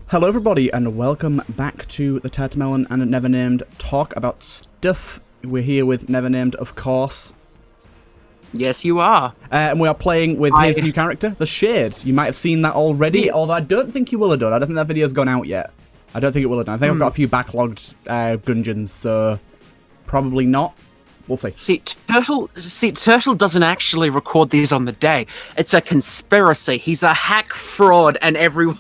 Hello everybody and welcome back to the TurtleMelon and Nevernamed talk about stuff. We're here with Nevernamed, of course. Yes, you are. And we are playing with his new character, the Shade. You might have seen that already, although I don't think you will have done. I don't think that video's gone out yet. I don't think it will have done. I think I've got a few backlogged Gungeons, so probably not. We'll see. See, Turtle doesn't actually record these on the day. It's a conspiracy. He's a hack fraud, and everyone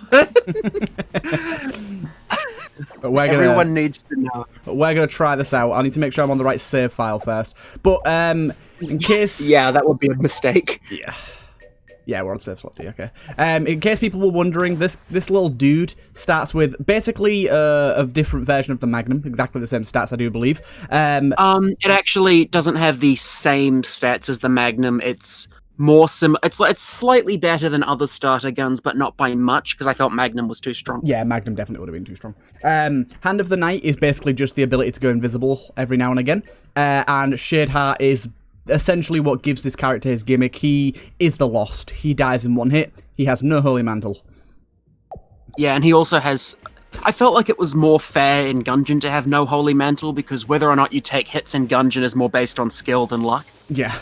everyone needs to know. We're gonna try this out. I need to make sure I'm on the right save file first. But in case, yeah, that would be a mistake. Yeah, we're on save slot D, okay. In case people were wondering, this little dude starts with basically a different version of the Magnum, exactly the same stats, I do believe. It actually doesn't have the same stats as the Magnum. It's more it's slightly better than other starter guns, but not by much, because I felt Magnum was too strong. Yeah, Magnum definitely would have been too strong. Hand of the Night is basically just the ability to go invisible every now and again, and Shade Heart is essentially what gives this character his gimmick. He is the Lost. He dies in one hit. He has no Holy Mantle. Yeah, and he also has... I felt like it was more fair in Gungeon to have no Holy Mantle, because whether or not you take hits in Gungeon is more based on skill than luck. Yeah.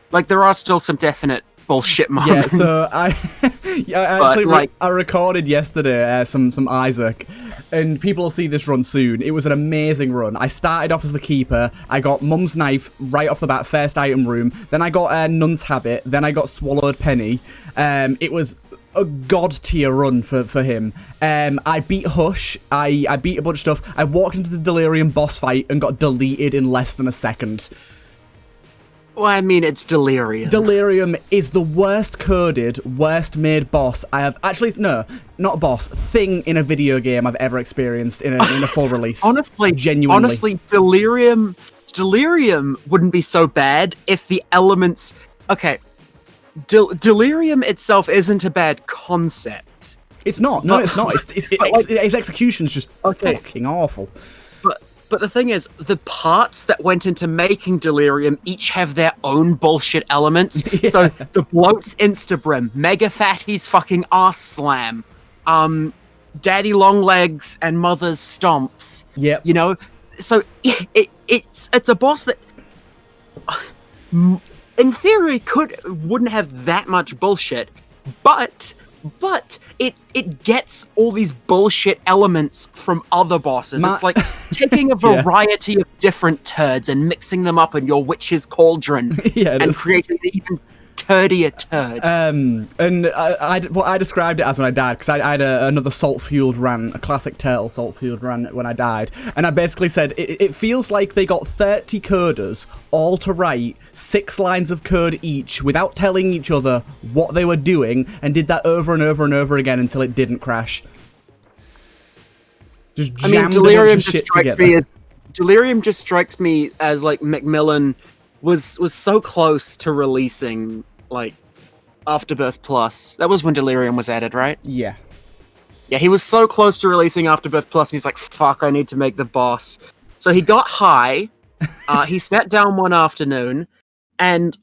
Like, there are still some definite bullshit moments. Yeah, so I recorded yesterday some Isaac, and people will see this run soon. It was an amazing run. I started off as the keeper. I got Mum's Knife right off the bat, first item room. Then I got Nun's Habit. Then I got Swallowed Penny. It was a god tier run for him. I beat Hush. I beat a bunch of stuff. I walked into the Delirium boss fight and got deleted in less than a second. Well, I mean, it's Delirium. Delirium is the worst coded, worst made boss I have... Actually, no, not boss. Thing in a video game I've ever experienced in a full release. Genuinely. Honestly, Delirium wouldn't be so bad if the elements... Okay, Delirium itself isn't a bad concept. It's not. No, it's not. Its execution's just fucking awful. But the thing is, the parts that went into making Delirium each have their own bullshit elements. Yeah. So, the Bloat's Instabrim, Mega Fatty's fucking Arse Slam, Daddy Longlegs and Mother's Stomps. Yep. You know? So, it's a boss that, in theory, wouldn't have that much bullshit, but it gets all these bullshit elements from other bosses. It's like taking a variety of different turds and mixing them up in your witch's cauldron and creating an even turdier turd. And I described it as when I died, because I had another salt-fueled rant, a classic turtle salt-fueled rant when I died, and I basically said, it feels like they got 30 coders all to write 6 lines of code each without telling each other what they were doing, and did that over and over and over again until it didn't crash. Just jammed Delirium just strikes me as like Macmillan was so close to releasing like Afterbirth Plus. That was when Delirium was added, right? Yeah. Yeah, he was so close to releasing Afterbirth Plus, and he's like, fuck, I need to make the boss. So he got high, he sat down one afternoon, and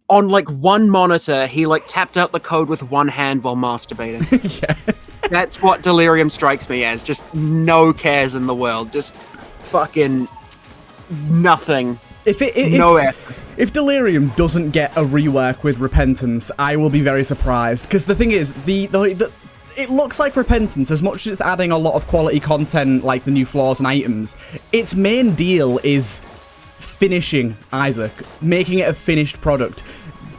on like one monitor, he like tapped out the code with one hand while masturbating. Yeah. That's what Delirium strikes me as. Just no cares in the world. Just fucking nothing. If Delirium doesn't get a rework with Repentance, I will be very surprised. Because the thing is, it looks like Repentance, as much as it's adding a lot of quality content, like the new floors and items, its main deal is finishing Isaac, making it a finished product,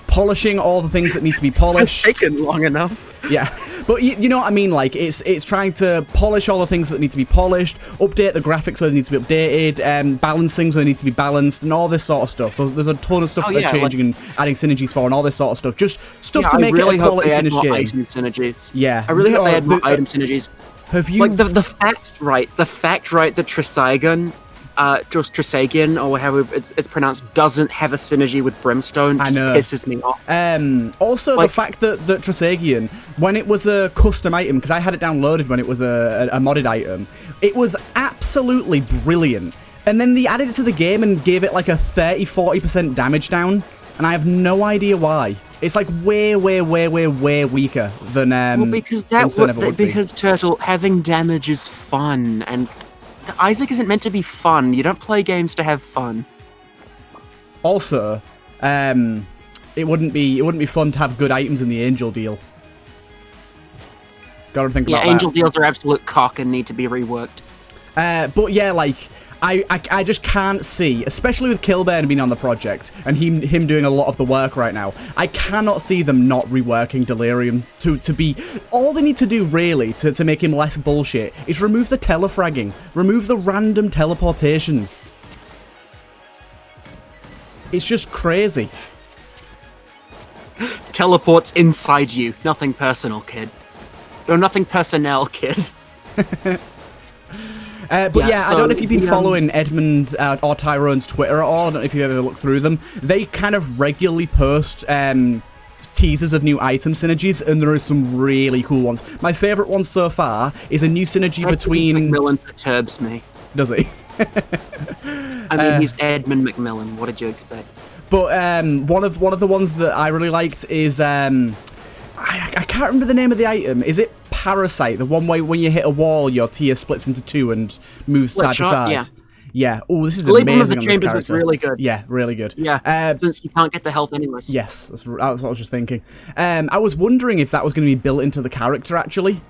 polishing all the things that need to be polished. It's taken long enough. Yeah, but you know what I mean, like, it's trying to polish all the things that need to be polished, update the graphics where they need to be updated, balance things where they need to be balanced, and all this sort of stuff. There's a ton of stuff that they're changing and adding synergies for, and all this sort of stuff. Just stuff to make it a quality finished game. Item synergies. Yeah. I really hope they add more item synergies. Have you... Like, the fact right that Trisagion, just Trisagion, or however it's pronounced, doesn't have a synergy with Brimstone just pisses me off. Also, like, the fact that Trisagion, when it was a custom item, because I had it downloaded when it was a modded item, it was absolutely brilliant. And then they added it to the game and gave it like a 30-40% damage down, and I have no idea why. It's like way weaker than well, because because Turtle, having damage is fun, and Isaac isn't meant to be fun. You don't play games to have fun. Also, it wouldn't be fun to have good items in the angel deal. Gotta think about that. Yeah, angel deals are absolute cock and need to be reworked. But yeah, like, I just can't see, especially with Killburn being on the project, and him doing a lot of the work right now, I cannot see them not reworking Delirium to be... All they need to do, really, to make him less bullshit, is remove the telefragging, remove the random teleportations. It's just crazy. Teleports inside you. Nothing personal, kid. No, nothing personnel, kid. But yeah, so I don't know if you've been following Edmund or Tyrone's Twitter at all. I don't know if you've ever looked through them. They kind of regularly post teasers of new item synergies, and there are some really cool ones. My favourite one so far is a new synergy between... Macmillan perturbs me. Does he? I mean, he's Edmund Macmillan. What did you expect? But one of the ones that I really liked is... I can't remember the name of the item. Is it Parasite? The one where when you hit a wall, your tier splits into two and moves side to side? Yeah. Yeah. Oh, this is Libram amazing of the on this Chambers character. is really good. Yeah, really good. Yeah, since you can't get the health anyways. Yes, that's what I was just thinking. I was wondering if that was going to be built into the character, actually.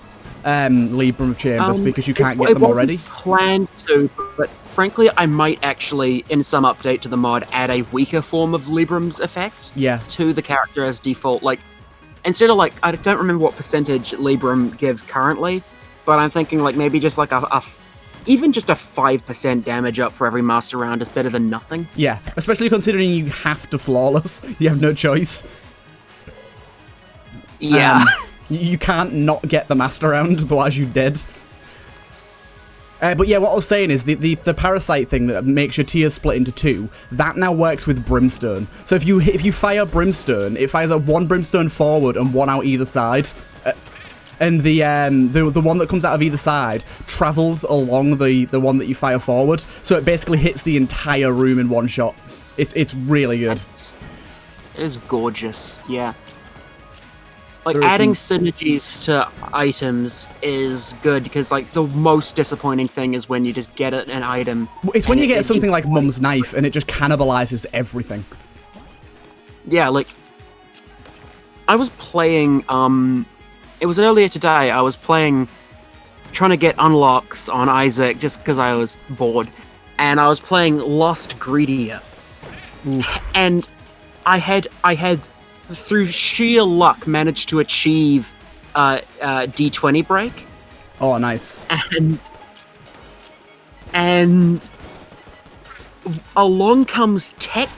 Libram of Chambers, because you can't get them already. Planned to, but frankly, I might actually, in some update to the mod, add a weaker form of Libram's effect to the character as default. Like, instead of, like, I don't remember what percentage Libram gives currently, but I'm thinking, like, maybe just like even just a 5% damage up for every master round is better than nothing. Yeah, especially considering you have to flawless. You have no choice. Yeah. You can't not get the master round, otherwise you're dead. But yeah, what I was saying is the Parasite thing that makes your tiers split into two, that now works with Brimstone. So if you fire Brimstone, it fires one Brimstone forward and one out either side. And the one that comes out of either side travels along the one that you fire forward. So it basically hits the entire room in one shot. It's really good. It is gorgeous, yeah. Like, adding synergies to items is good, because, like, the most disappointing thing is when you just get an item. It's when you get something like Mum's Knife, and it just cannibalizes everything. Yeah, like, I was playing, it was earlier today, I was trying to get unlocks on Isaac, just because I was bored, and I was playing Lost Greedier. And I had through sheer luck, managed to achieve D20 break. Oh, nice. And along comes Tech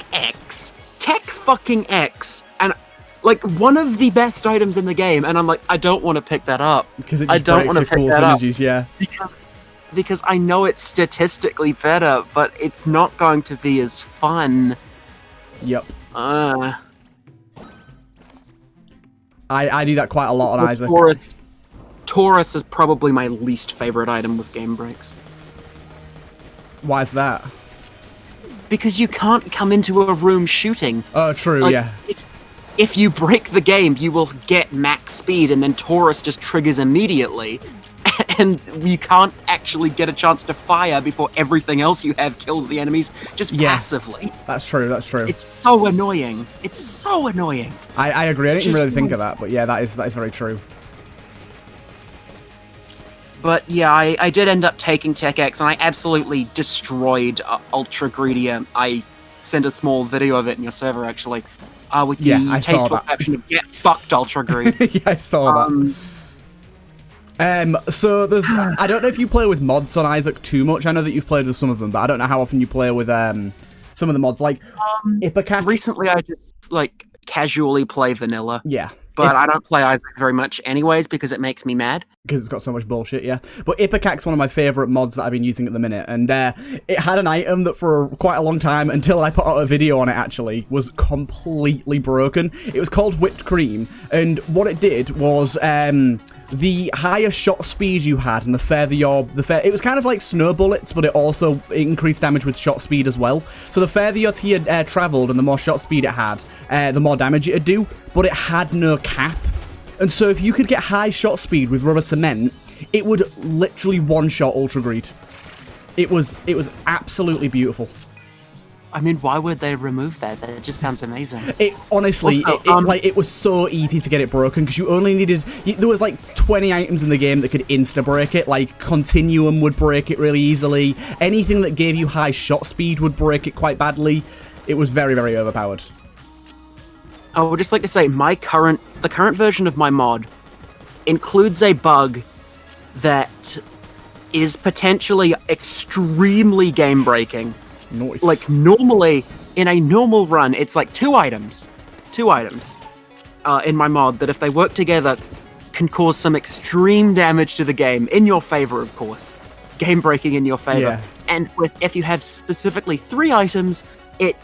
fucking X, and like one of the best items in the game, and I'm like, I don't want to pick that up. Because it just breaks your cool synergies, yeah. Because I know it's statistically better, but it's not going to be as fun. Yep. I do that quite a lot on Isaac. Taurus is probably my least favorite item with game breaks. Why is that? Because you can't come into a room shooting. Oh, true, like, yeah. If you break the game, you will get max speed, and then Taurus just triggers immediately. And you can't actually get a chance to fire before everything else you have kills the enemies just passively. That's true, that's true. It's so annoying. It's so annoying. I agree. I didn't really think of that, but yeah, that is very true. But yeah, I did end up taking Tech X, and I absolutely destroyed Ultra Greedier. I sent a small video of it in your server, actually, with the tasteful caption of "Get fucked, Ultra Greed." Yeah, I saw that. So there's, I don't know if you play with mods on Isaac too much. I know that you've played with some of them, but I don't know how often you play with some of the mods. Like, recently I just, like, casually play vanilla. Yeah. But I don't play Isaac very much anyways, because it makes me mad. Because it's got so much bullshit, yeah. But Ipacac's one of my favourite mods that I've been using at the minute, and it had an item that for quite a long time, until I put out a video on it actually, was completely broken. It was called Whipped Cream, and what it did was, the higher shot speed you had and the further it was kind of like snow bullets, but it also increased damage with shot speed as well. So the further your tier traveled and the more shot speed it had, the more damage it'd do, but it had no cap. And so if you could get high shot speed with rubber cement, it would literally one-shot Ultra Greed. It was absolutely beautiful. I mean, why would they remove that? That just sounds amazing. It honestly, also, it was so easy to get it broken because you only needed. There was like 20 items in the game that could insta break it. Like Continuum would break it really easily. Anything that gave you high shot speed would break it quite badly. It was very, very overpowered. I would just like to say, the current version of my mod includes a bug that is potentially extremely game breaking. Nice. Like normally, in a normal run, it's like two items in my mod that if they work together can cause some extreme damage to the game, in your favor, of course. Game breaking in your favor. Yeah. And if you have specifically 3 items, it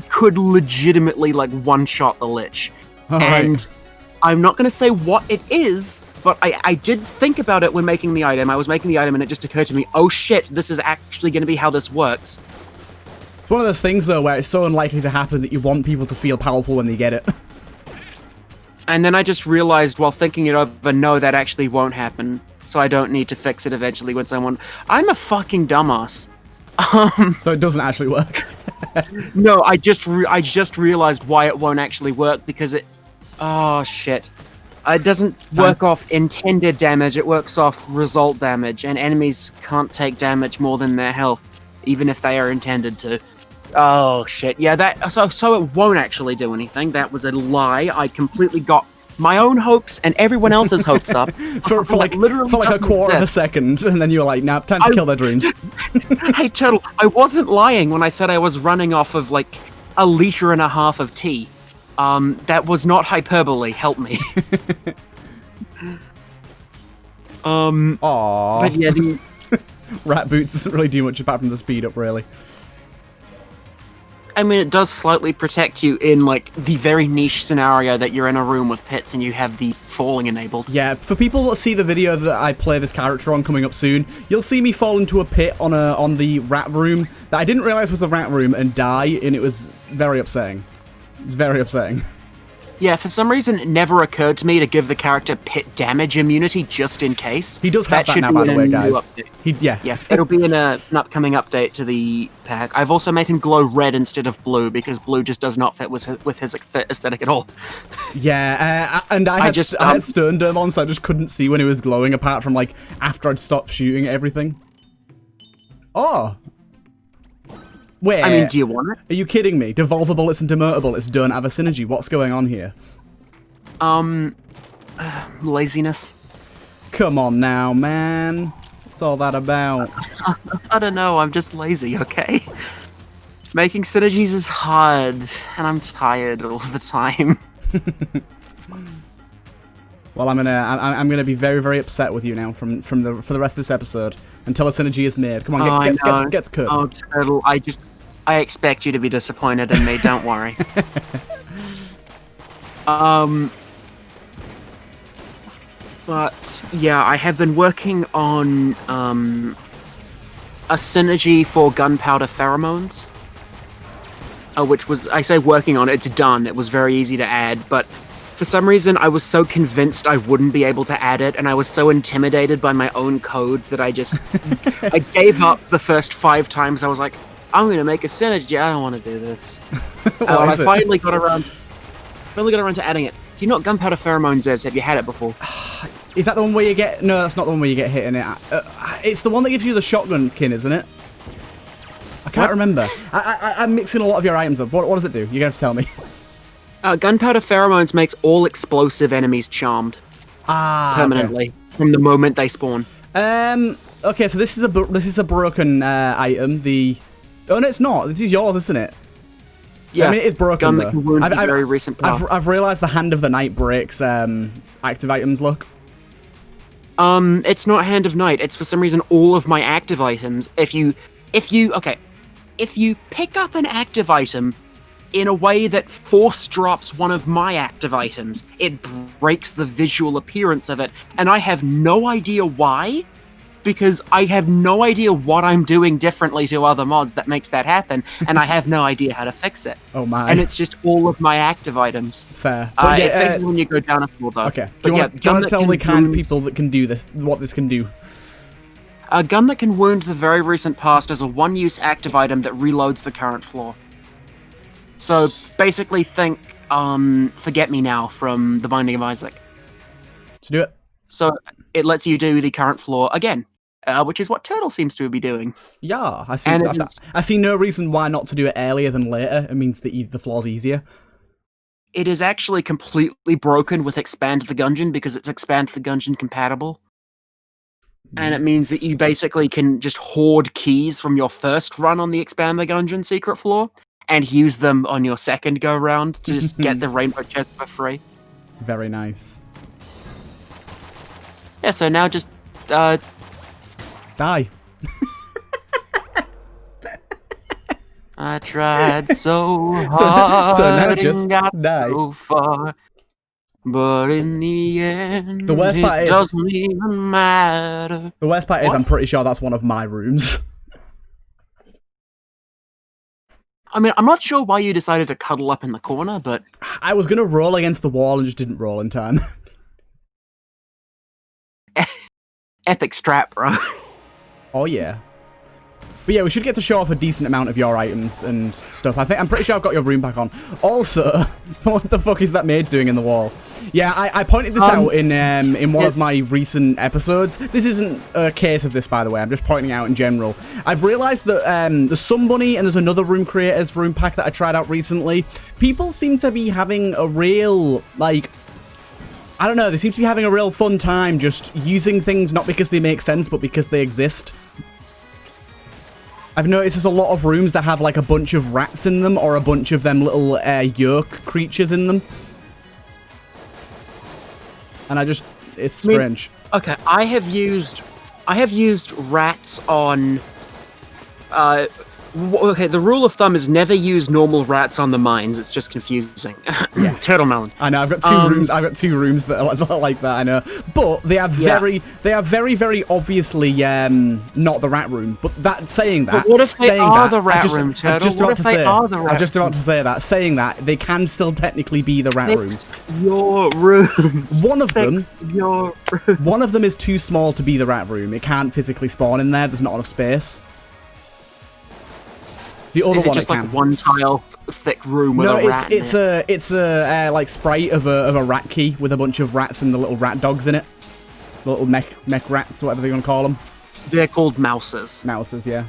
could legitimately like one-shot the Lich. And I'm not going to say what it is, but I did think about it when making the item. I was making the item and it just occurred to me, oh shit, this is actually going to be how this works. It's one of those things, though, where it's so unlikely to happen that you want people to feel powerful when they get it. And then I just realized while thinking it over, no, that actually won't happen. So I don't need to fix it eventually when someone... I'm a fucking dumbass. So it doesn't actually work. No, I just realized why it won't actually work, because it... Oh, shit. It doesn't work off intended damage, it works off result damage, and enemies can't take damage more than their health, even if they are intended to. Oh, shit. Yeah, so it won't actually do anything. That was a lie. I completely got my own hopes and everyone else's hopes up. for like a quarter of a second, and then you were like, nah, time to kill their dreams. Hey, Turtle, I wasn't lying when I said I was running off of, like, 1.5 liters of tea. That was not hyperbole. Help me. Aww. But yeah, the... Rat Boots doesn't really do much apart from the speed up, really. I mean, it does slightly protect you in, like, the very niche scenario that you're in a room with pits and you have the falling enabled. Yeah, for people that see the video that I play this character on coming up soon, you'll see me fall into a pit on the rat room that I didn't realize was the rat room and die, and it was very upsetting. It's very upsetting. Yeah, for some reason, it never occurred to me to give the character pit damage immunity just in case. He does have that now, by the way, guys. Yeah, it'll be in an upcoming update to the pack. I've also made him glow red instead of blue, because blue just does not fit with his aesthetic at all. Yeah, and I had Stone Dome on, so I just couldn't see when he was glowing, apart from, like, after I'd stopped shooting everything. Oh! Wait, I mean, do you want it? Are you kidding me? Devolver bullets and demoter bullets don't have a synergy. What's going on here? Laziness. Come on now, man. What's all that about? I don't know, I'm just lazy, okay? Making synergies is hard, and I'm tired all the time. Well, I'm gonna be very, very upset with you now for the rest of this episode until a synergy is made. Come on, get to Kurt. Oh, Turtle, I expect you to be disappointed in me. Don't worry. But yeah, I have been working on a synergy for Gunpowder Pheromones. Which was, I say working on it, it's done. It was very easy to add, but for some reason I was so convinced I wouldn't be able to add it, and I was so intimidated by my own code that I just I gave up the first 5 times. I was like, I'm gonna make a synergy. I don't want to do this. I finally got around to adding it. Do you know what Gunpowder Pheromones is? Have you had it before? Is that the one where you get... No, that's not the one where you get hit in it. It's the one that gives you the shotgun kin, isn't it? I can't remember. I'm mixing a lot of your items up. What does it do? You guys tell me. Gunpowder Pheromones makes all explosive enemies charmed. Permanently. Okay. From the moment they spawn. Okay, so this is a broken item. Oh no, it's not. This is yours, isn't it? Yeah. I mean, it is broken. Gun that can wound very recent power. I've realised the Hand of the Night breaks active items. Look. It's not Hand of Night. It's for some reason all of my active items. If you pick up an active item in a way that force drops one of my active items. It breaks the visual appearance of it, and I have no idea why, because I have no idea what I'm doing differently to other mods that makes that happen, and I have no idea how to fix it. Oh my. And it's just all of my active items. Fair. It fixes when you go down a floor, though. Okay. Do you want to tell the kind of people that can do this, what this can do? A gun that can wound the very recent past is a one-use active item that reloads the current floor. So basically think Forget Me Now from The Binding of Isaac. Let's do it. So it lets you do the current floor again, which is what Turtle seems to be doing. Yeah, I see no reason why not to do it earlier than later. It means the floor's easier. It is actually completely broken with Expand the Gungeon because it's Expand the Gungeon compatible. And it means that you basically can just hoard keys from your first run on the Expand the Gungeon secret floor and use them on your second go-round to just get the rainbow chest for free. Very nice. Yeah, so now just, Die. I tried so hard so now just and got die. so far, but in the end, The worst part it is- doesn't even matter. The worst part is I'm pretty sure that's one of my rooms. I mean, I'm not sure why you decided to cuddle up in the corner, but... I was going to roll against the wall and just didn't roll in time. Epic strap, bro. Oh yeah. But yeah, we should get to show off a decent amount of your items and stuff. I'm pretty sure I've got your room back on. Also, what the fuck is that maid doing in the wall? Yeah, I pointed this out in one of my recent episodes. This isn't a case of this, by the way. I'm just pointing out in general. I've realised that there's Sunbunny and there's another room creators room pack that I tried out recently. People seem to be having a real, like... I don't know, they seem to be having a real fun time just using things not because they make sense, but because they exist. I've noticed there's a lot of rooms that have like a bunch of rats in them or a bunch of them little yolk creatures in them. And it's strange. Okay, I have used rats on... okay, the rule of thumb is never use normal rats on the mines. It's just confusing. Yeah. TurtleMelon. I know. I've got two rooms. I've got two rooms that are like that. I know, but they are very obviously not the rat room. But saying that, but what if they are the rat room, Turtle? I'm just about to say that. Saying that, they can still technically be the rat room. Your room. One of them. Your rooms. One of them is too small to be the rat room. It can't physically spawn in there. There's not enough space. The other is it one just like one tile thick room with a rat it's a like sprite of a rat key with a bunch of rats and the little rat dogs in it. The little mech rats, whatever they're gonna call them. They're called mouses. Mouses, yeah.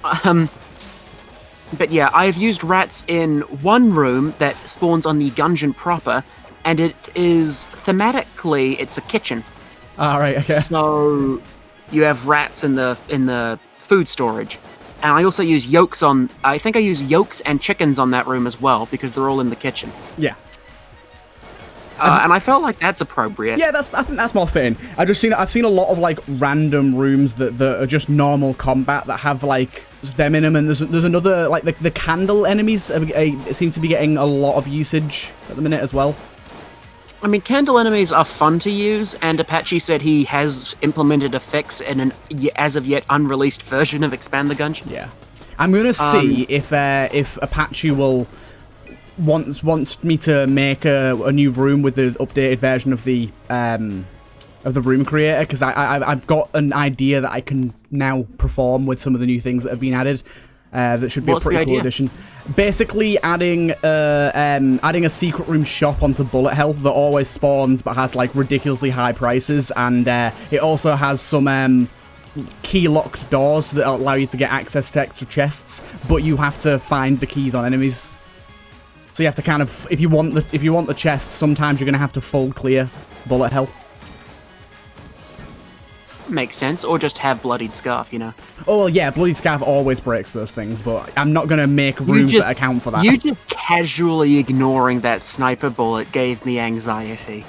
But yeah, I have used rats in one room that spawns on the Gungeon proper, and it is thematically it's a kitchen. Alright, okay. So you have rats in the food storage. And I also use yolks on... I think I use yolks and chickens on that room as well, because they're all in the kitchen. Yeah. And I felt like that's appropriate. Yeah, I think that's more fitting. I've seen a lot of like random rooms that are just normal combat that have like them in them, and there's another like the candle enemies seem to be getting a lot of usage at the minute as well. I mean, candle enemies are fun to use, and Apache said he has implemented a fix in an as of yet unreleased version of Expand the Gungeon. Yeah, I'm gonna see if Apache wants me to make a new room with the updated version of the room creator, because I've got an idea that I can now perform with some of the new things that have been added. That should be a pretty cool addition. Basically, adding a secret room shop onto bullet hell that always spawns but has like ridiculously high prices, and it also has some key locked doors that allow you to get access to extra chests, but you have to find the keys on enemies. So you have to kind of, if you want the chest, sometimes you're gonna have to full clear bullet hell. Makes sense, or just have Bloodied Scarf, you know. Oh, well, yeah, Bloody Scarf always breaks those things, but I'm not going to make rooms that account for that. You just casually ignoring that sniper bullet gave me anxiety.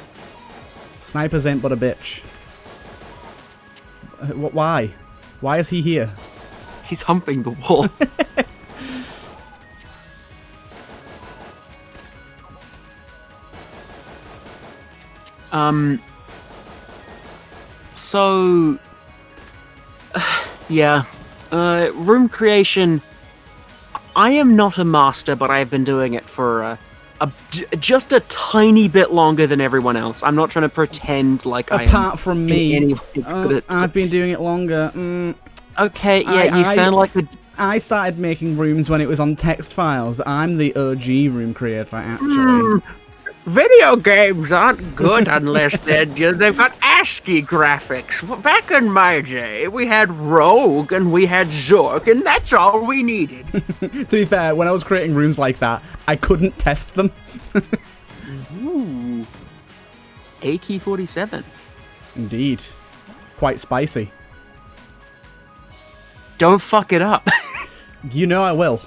Snipers ain't but a bitch. Why? Why is he here? He's humping the wall. So, yeah, room creation. I am not a master, but I have been doing it for just a tiny bit longer than everyone else. I'm not trying to pretend like I am. Apart from me, I've been doing it longer. Okay, yeah, you sound like the. I started making rooms when it was on text files. I'm the OG room creator, actually. Video games aren't good unless they've got ASCII graphics. Back in my day, we had Rogue and we had Zork, and that's all we needed. To be fair, when I was creating rooms like that, I couldn't test them. Ooh. AK-47. Indeed. Quite spicy. Don't fuck it up. You know I will.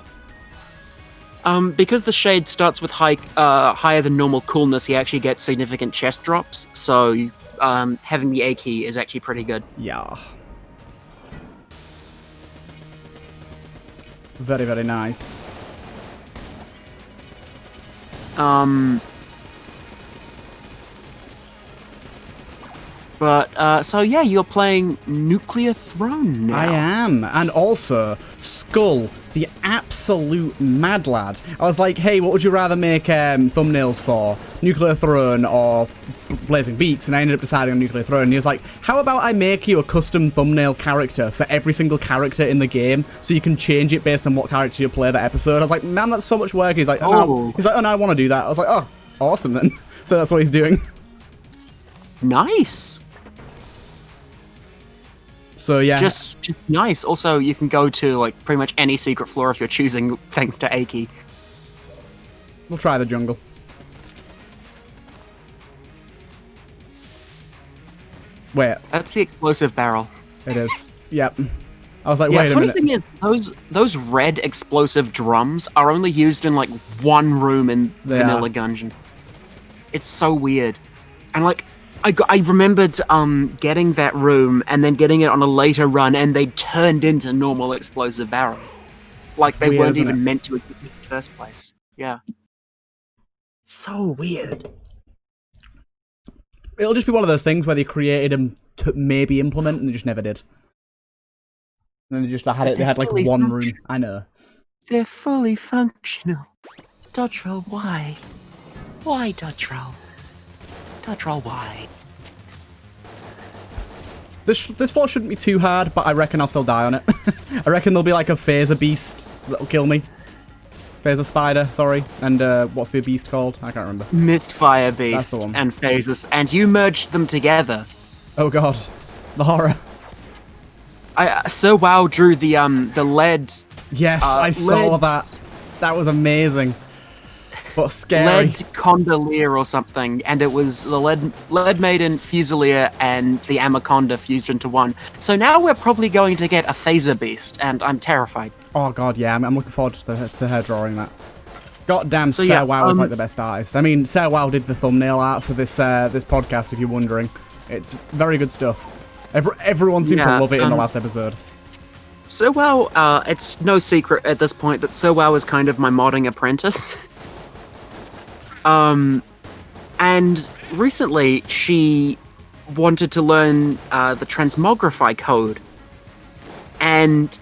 Because the shade starts with higher than normal coolness, he actually gets significant chest drops, so having the AK is actually pretty good. Yeah. Very, very nice. But, so yeah, you're playing Nuclear Throne now. I am. And also, Skull, the absolute mad lad. I was like, hey, what would you rather make thumbnails for? Nuclear Throne or Blazing Beats? And I ended up deciding on Nuclear Throne. And he was like, how about I make you a custom thumbnail character for every single character in the game so you can change it based on what character you play that episode? I was like, man, that's so much work. He's like, oh, no, I want to do that. I was like, oh, awesome then. So that's what he's doing. Nice. So yeah, just nice. Also, you can go to like pretty much any secret floor if you're choosing, thanks to Aki. We'll try the jungle. Wait, that's the explosive barrel. It is. Yep. I was like, wait a minute. Funny thing is, those red explosive drums are only used in like one room in Vanilla Gungeon. It's so weird, and like. I remembered getting that room and then getting it on a later run, and they turned into normal explosive barrels. Like they weren't even meant to exist in the first place. Yeah. So weird. It'll just be one of those things where they created them to maybe implement and they just never did. And then they just had like one room. I know. They're fully functional. Dodgerel, why? Why, Dodgerel? Dodgerel, why? This floor shouldn't be too hard, but I reckon I'll still die on it. I reckon there'll be like a phaser beast that'll kill me. Phaser spider, sorry. And what's the beast called? I can't remember. Misfire beast and phasers, and you merged them together. Oh god, the horror. Sir Wow drew the lead. Yes, I saw that. That was amazing. But scary. Lead Condolier or something, and it was the lead Maiden, Fusilier, and the Amaconda fused into one. So now we're probably going to get a phaser beast, and I'm terrified. Oh god, yeah, I'm looking forward to her drawing that. Goddamn, so Sir Wow is like the best artist. I mean, Sir Wow did the thumbnail art for this this podcast, if you're wondering. It's very good stuff. Everyone seemed to love it in the last episode. Sir Wow, it's no secret at this point that Sir Wow is kind of my modding apprentice. And recently she wanted to learn the transmogrify code, and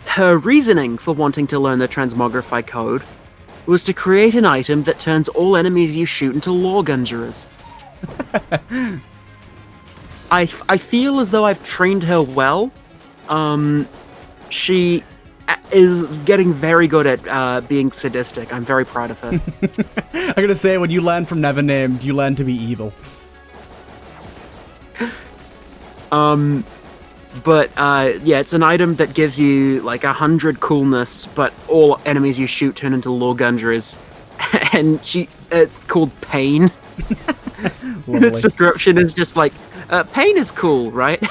her reasoning for wanting to learn the transmogrify code was to create an item that turns all enemies you shoot into lore Gungeoneers. I feel as though I've trained her well. She is getting very good at being sadistic. I'm very proud of her. I'm gonna say, when you learn from Nevernamed, you learn to be evil. But yeah, it's an item that gives you like 100 coolness, but all enemies you shoot turn into lore Gungeoneers. And it's called Pain. Its description is just like, pain is cool, right?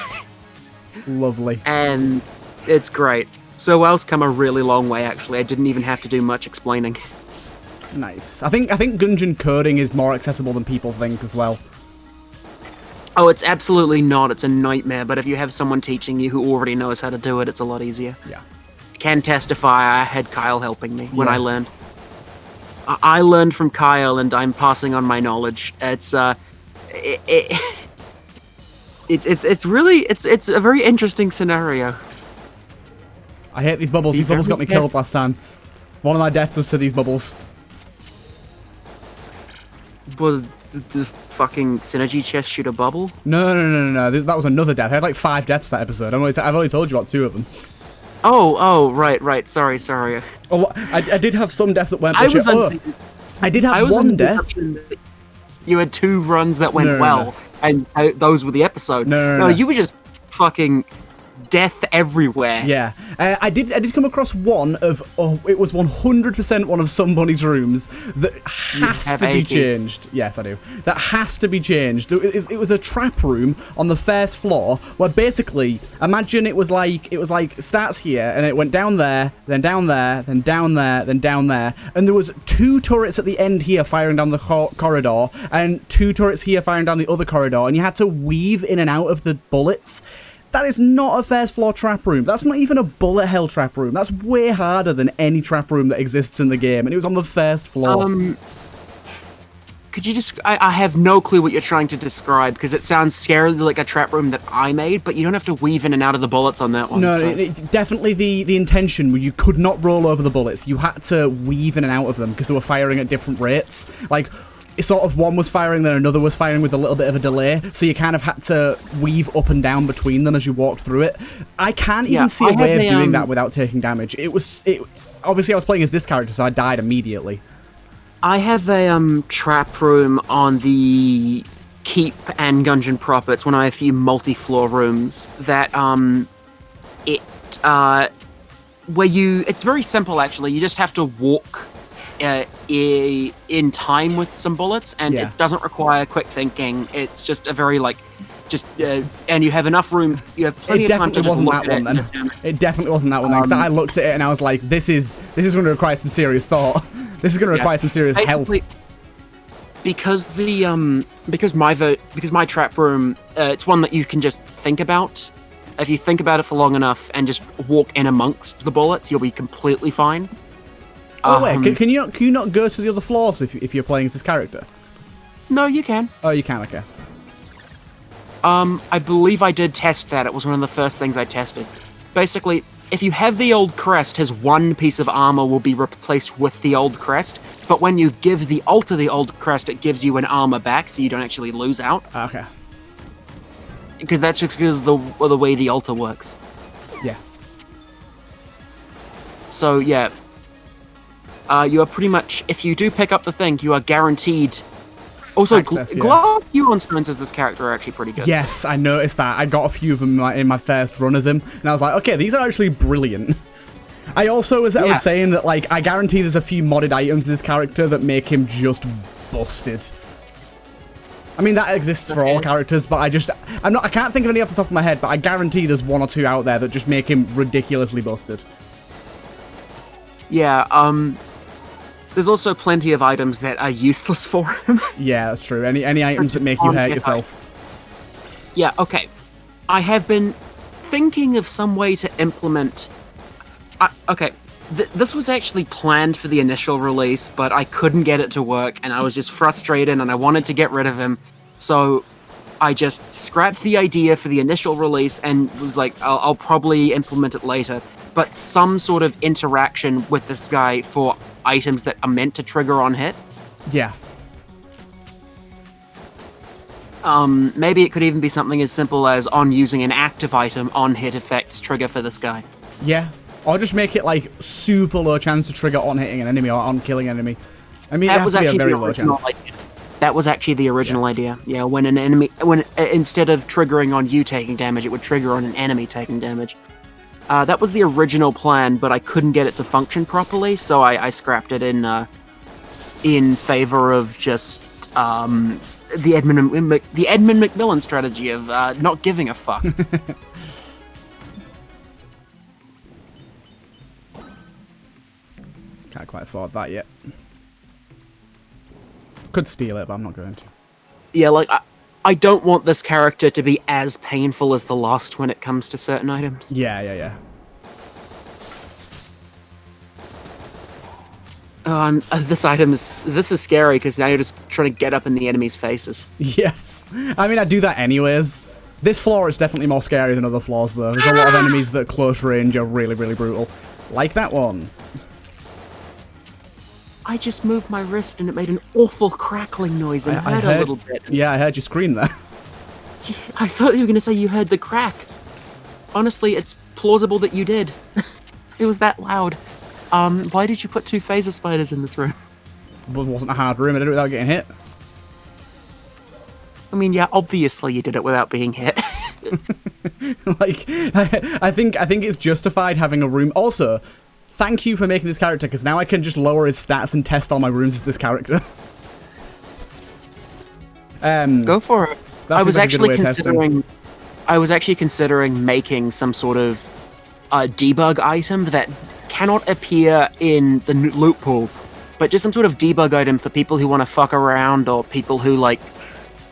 Lovely. And it's great. So Wow's come a really long way, actually. I didn't even have to do much explaining. Nice. I think Gungeon coding is more accessible than people think as well. Oh, it's absolutely not. It's a nightmare. But if you have someone teaching you who already knows how to do it, it's a lot easier. Yeah. I can testify I had Kyle helping me when Yeah. I learned. I learned from Kyle, and I'm passing on my knowledge. It's it's really it's a very interesting scenario. I hate these bubbles. These bubbles got me killed last time. One of my deaths was to these bubbles. But the fucking synergy chest shoot a bubble? No. That was another death. I had like 5 deaths that episode. I've only told you about 2 of them. Oh, right. Sorry. Oh, I did have some deaths that went. I did have one death. You had 2 runs that went No. and those were the episode. No. You were just fucking death everywhere. Yeah, I did come across one of. Oh, it was 100% one of somebody's rooms that has to be changed. Yes, I do. That has to be changed. It was a trap room on the first floor where basically, imagine it was like starts here and it went down there, then down there, then down there, then down there, and there was 2 turrets at the end here firing down the corridor, and 2 turrets here firing down the other corridor, and you had to weave in and out of the bullets. That is not a first floor trap room. That's not even a bullet hell trap room. That's way harder than any trap room that exists in the game, and it was on the first floor. Could you just... I have no clue what you're trying to describe, because it sounds scarily like a trap room that I made, but you don't have to weave in and out of the bullets on that one. No, so. definitely the intention where you could not roll over the bullets. You had to weave in and out of them, because they were firing at different rates. Like... sort of one was firing, then another was firing with a little bit of a delay, so you kind of had to weave up and down between them as you walked through it. I can't even see a way of doing that without taking damage. Obviously I was playing as this character, so I died immediately. I have a trap room on the keep and Gungeon proper. It's one of a few multi-floor rooms that it's very simple actually. You just have to walk in time with some bullets, and it doesn't require quick thinking. It's just a very and you have enough room. You have plenty of time to just look at it. It definitely wasn't that one then, because I looked at it and I was like, this is going to require some serious thought. This is going to require some serious help. Because my trap room, it's one that you can just think about. If you think about it for long enough and just walk in amongst the bullets, you'll be completely fine. Oh wait, can you not go to the other floors if you're playing as this character? No, you can. Oh, you can. Okay. I believe I did test that. It was one of the first things I tested. Basically, if you have the old crest, his one piece of armor will be replaced with the old crest. But when you give the altar the old crest, it gives you an armor back, so you don't actually lose out. Okay. Because that's just because of the way the altar works. Yeah. So yeah. You are pretty much, if you do pick up the thing, you are guaranteed. Also, glass Huron stones as this character are actually pretty good. Yes, I noticed that. I got a few of them in my first run as him, and I was like, okay, these are actually brilliant. I also was saying that, like, I guarantee there's a few modded items in this character that make him just busted. I mean, that exists for all characters, but I can't think of any off the top of my head, but I guarantee there's 1 or 2 out there that just make him ridiculously busted. Yeah, there's also plenty of items that are useless for him. Yeah, that's true. Any items that make you hurt yourself. Yeah, okay. I have been thinking of some way to implement... okay, this was actually planned for the initial release, but I couldn't get it to work, and I was just frustrated, and I wanted to get rid of him. So I just scrapped the idea for the initial release and was like, I'll probably implement it later. But some sort of interaction with this guy for items that are meant to trigger on hit. Yeah. Maybe it could even be something as simple as on using an active item, on hit effects trigger for this guy. Yeah. Or just make it like super low chance to trigger on hitting an enemy or on killing an enemy. I mean, that was actually a very low chance. That was actually the original idea. Yeah, when an enemy, instead of triggering on you taking damage, it would trigger on an enemy taking damage. That was the original plan, but I couldn't get it to function properly, so I scrapped it in favor of just the Edmund McMillan strategy of not giving a fuck. Can't quite afford that yet. Could steal it, but I'm not going to. Yeah, like I don't want this character to be as painful as the Lost when it comes to certain items. Yeah. This is scary because now you're just trying to get up in the enemy's faces. Yes. I mean, I do that anyways. This floor is definitely more scary than other floors, though. There's a lot of enemies that close range are really, really brutal. Like that one. I just moved my wrist and it made an awful crackling noise and I heard a little bit. Yeah, I heard you scream there. I thought you were going to say you heard the crack. Honestly, it's plausible that you did. It was that loud. Why did you put 2 phaser spiders in this room? It wasn't a hard room, I did it without getting hit. I mean, yeah, obviously you did it without being hit. Like, I think it's justified having a room. Also, thank you for making this character, because now I can just lower his stats and test all my rooms as this character. Go for it. I was actually considering making some sort of debug item that cannot appear in the loot pool, but just some sort of debug item for people who want to fuck around or people who like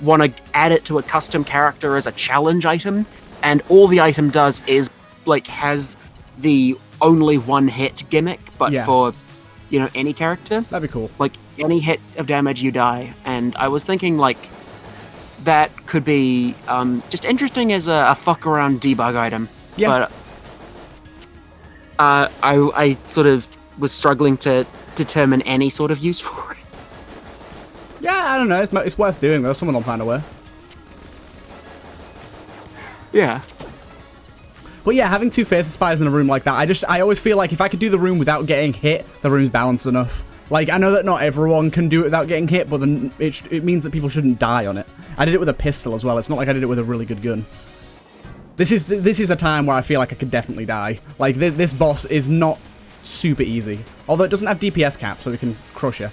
want to add it to a custom character as a challenge item, and all the item does is like has the only one hit gimmick, but for any character. That'd be cool. Like any hit of damage you die, and I was thinking like that could be just interesting as a fuck around debug item. Yeah. But I sort of was struggling to determine any sort of use for it. Yeah, I don't know. It's worth doing though. Someone will find a way. Yeah. But yeah, having 2 phaser spiders in a room like that, I always feel like if I could do the room without getting hit, the room's balanced enough. Like, I know that not everyone can do it without getting hit, but then it means that people shouldn't die on it. I did it with a pistol as well. It's not like I did it with a really good gun. This is a time where I feel like I could definitely die. Like, this boss is not super easy. Although it doesn't have DPS cap, so we can crush you.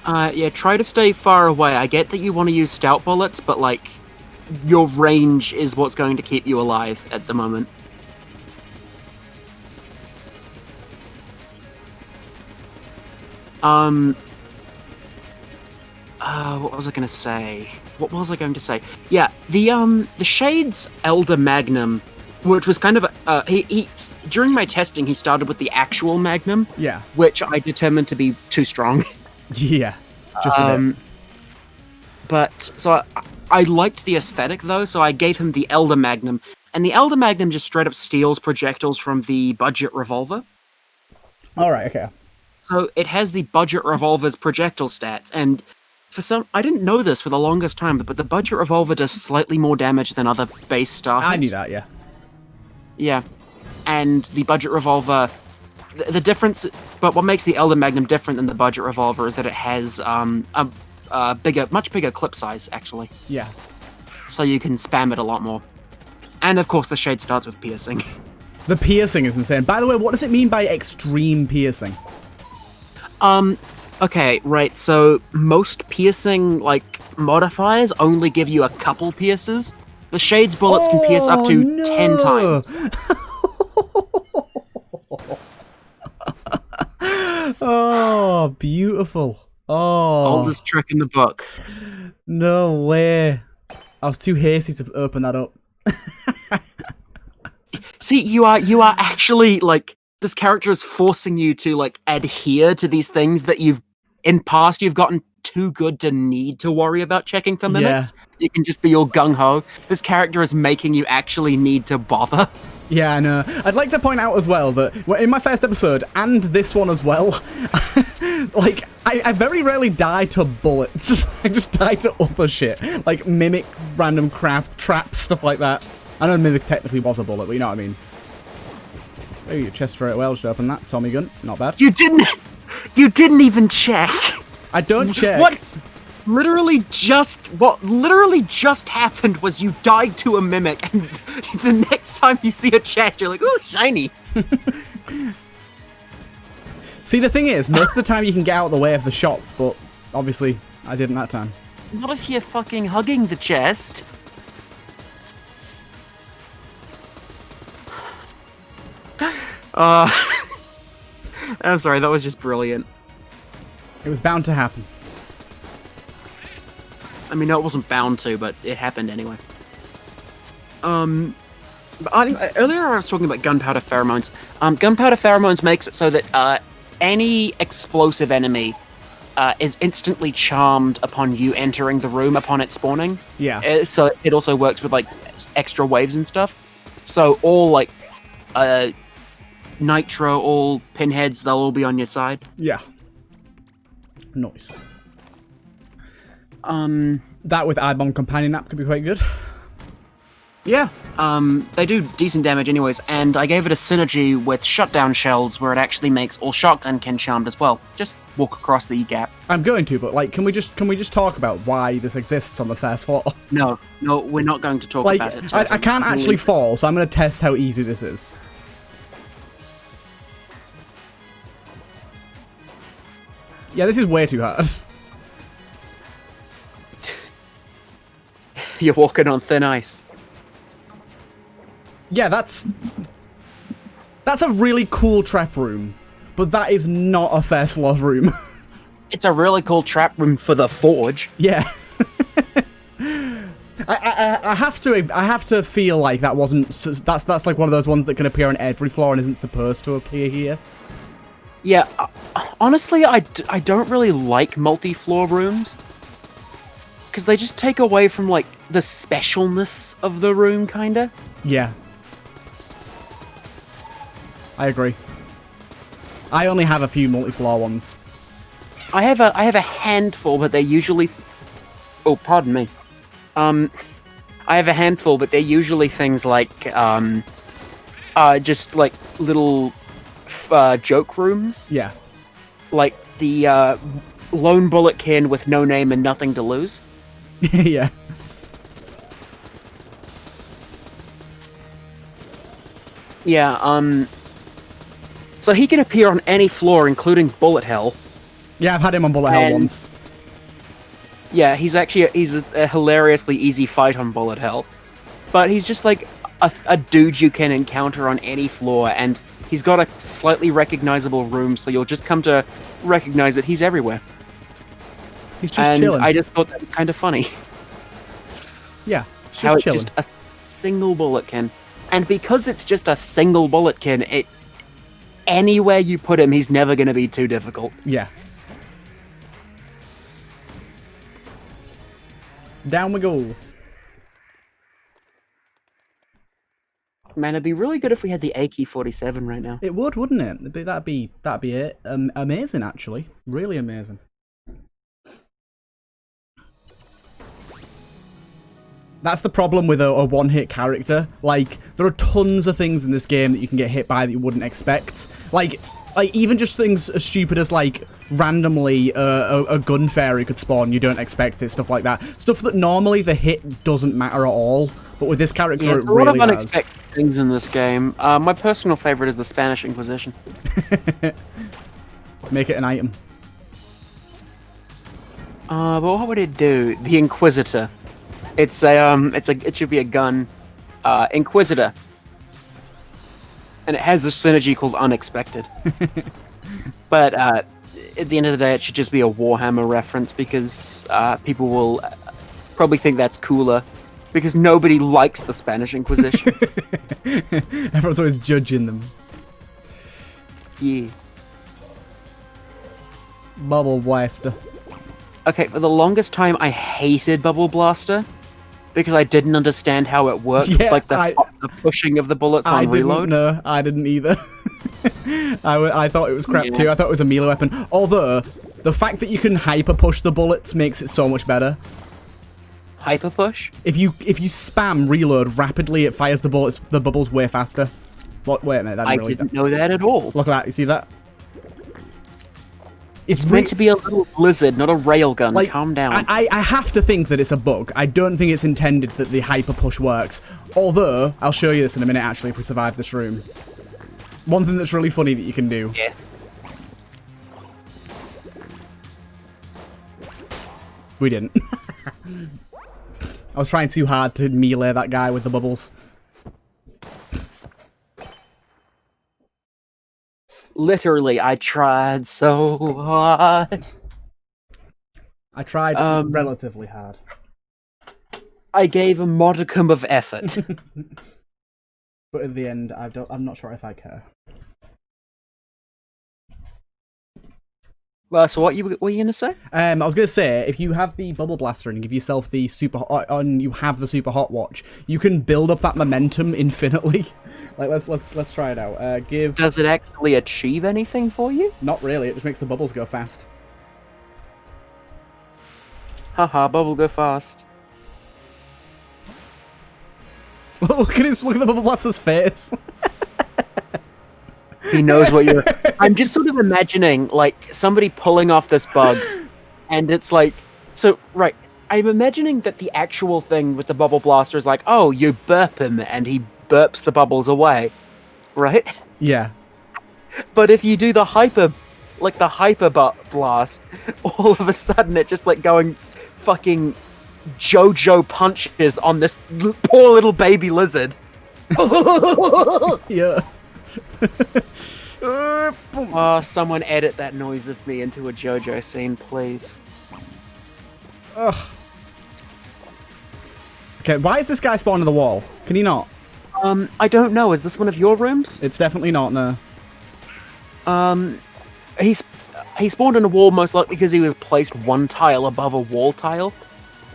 Yeah, try to stay far away. I get that you want to use stout bullets, but, like, your range is what's going to keep you alive at the moment. What was I going to say? Yeah, the Shade's Elder Magnum, which was kind of during my testing, he started with the actual Magnum. Yeah. Which I determined to be too strong. Yeah. Just a bit. But, so I liked the aesthetic, though, so I gave him the Elder Magnum. And the Elder Magnum just straight up steals projectiles from the budget revolver. Alright, okay. So it has the budget revolver's projectile stats, and I didn't know this for the longest time, but the budget revolver does slightly more damage than other base starters. I knew that, yeah. Yeah. And the budget revolver, the difference, but what makes the Elder Magnum different than the budget revolver is that it has much bigger clip size, actually. Yeah. So you can spam it a lot more. And of course the Shade starts with piercing. The piercing is insane. By the way, what does it mean by extreme piercing? Okay, right, so most piercing, like, modifiers only give you a couple pierces. The Shade's bullets can pierce up to 10 times. Oh, beautiful. Oh. Oldest trick in the book. No way. I was too hasty to open that up. See, you are actually, like, this character is forcing you to, like, adhere to these things that you've gotten too good to need to worry about checking for mimics. Yeah. You can just be all gung-ho. This character is making you actually need to bother. Yeah, I know. I'd like to point out as well that in my first episode, and this one as well, like, I very rarely die to bullets. I just die to other shit. Like, mimic, random crap, traps, stuff like that. I know mimic technically was a bullet, but you know what I mean. Oh, your chest straight away. I'll just open that. Tommy gun. Not bad. You didn't even check. I don't check. What literally just happened was you died to a mimic, and the next time you see a chest, you're like, "Ooh, shiny." See, the thing is, most of the time you can get out of the way of the shot, but obviously I didn't that time. Not if you're fucking hugging the chest. I'm sorry, that was just brilliant. It was bound to happen. I mean, no, it wasn't bound to, but it happened anyway. But earlier I was talking about gunpowder pheromones. Gunpowder pheromones makes it so that any explosive enemy is instantly charmed upon you entering the room upon it spawning. Yeah. So it also works with like extra waves and stuff. So all like nitro, all pinheads, they'll all be on your side. Yeah. Nice. That with iBomb Companion app could be quite good. Yeah, they do decent damage anyways, and I gave it a synergy with shutdown shells where it actually makes all shotgun kin charmed as well. Just walk across the gap. I'm going to, but like, can we just talk about why this exists on the first floor? No, we're not going to talk about it. I can't actually fall, so I'm going to test how easy this is. Yeah, this is way too hard. You're walking on thin ice. Yeah, that's a really cool trap room, but that is not a first floor room. It's a really cool trap room for the forge. Yeah. I have to feel like that wasn't. That's like one of those ones that can appear on every floor and isn't supposed to appear here. Yeah, honestly, I don't really like multi-floor rooms because they just take away from like the specialness of the room, kinda. Yeah. I agree. I only have a few multi-floor ones. I have a handful, but they're usually. Oh, pardon me. I have a handful, but they're usually things like just like little joke rooms. Yeah. Like the lone bullet kin with no name and nothing to lose. Yeah. Yeah. So he can appear on any floor, including bullet hell. Yeah, I've had him on bullet hell once. Yeah, he's a hilariously easy fight on bullet hell, but he's just like a dude you can encounter on any floor, and he's got a slightly recognizable room, so you'll just come to recognize that he's everywhere. He's just chilling. I just thought that was kind of funny. Yeah, how it's just a single bullet kin, and because it's just a single bullet kin, anywhere you put him, he's never going to be too difficult. Yeah. Down we go. Man, it'd be really good if we had the AK-47 right now. It would, wouldn't it? That'd be it. Amazing, actually. Really amazing. That's the problem with a one-hit character. Like, there are tons of things in this game that you can get hit by that you wouldn't expect. Like even just things as stupid as, like, randomly a gun fairy could spawn, you don't expect it, stuff like that. Stuff that normally the hit doesn't matter at all, but with this character it really does. There's a lot of unexpected things in this game. My personal favorite is the Spanish Inquisition. Make it an item. But what would it do? The Inquisitor. It should be a gun, Inquisitor, and it has a synergy called Unexpected. But at the end of the day, it should just be a Warhammer reference because people will probably think that's cooler because nobody likes the Spanish Inquisition. Everyone's always judging them. Yeah. Bubble Blaster. Okay, for the longest time, I hated Bubble Blaster. Because I didn't understand how it worked, yeah, like the pushing of the bullets on reload. No, I didn't either. I thought it was crap too. I thought it was a melee weapon. Although, the fact that you can hyper push the bullets makes it so much better. Hyper push? If you spam reload rapidly, it fires the bubbles way faster. What? Wait a minute, I didn't know that at all. Look at that. You see that? It's meant to be a little blizzard, not a railgun. Like, calm down. I have to think that it's a bug. I don't think it's intended that the hyper push works. Although, I'll show you this in a minute, actually, if we survive this room. One thing that's really funny that you can do. Yeah. We didn't. I was trying too hard to melee that guy with the bubbles. Literally, I tried so hard. I tried relatively hard. I gave a modicum of effort. But in the end, I'm not sure if I care. Well, so what were you gonna say? I was gonna say, if you have the bubble blaster and give yourself the super hot, and you have the super hot watch, you can build up that momentum infinitely. Like let's try it out. Does it actually achieve anything for you? Not really. It just makes the bubbles go fast. Haha, bubble go fast. Look at the bubble blaster's face. He knows what you're... I'm just sort of imagining, like, somebody pulling off this bug, and it's like... So, right, I'm imagining that the actual thing with the bubble blaster is like, oh, you burp him, and he burps the bubbles away, right? Yeah. But if you do the hyper blast, all of a sudden it just, like, going fucking JoJo punches on this poor little baby lizard. Yeah. Oh, someone edit that noise of me into a JoJo scene, please. Ugh. Okay, why is this guy spawned in the wall? Can he not? I don't know. Is this one of your rooms? It's definitely not, no. He spawned in a wall most likely because he was placed one tile above a wall tile,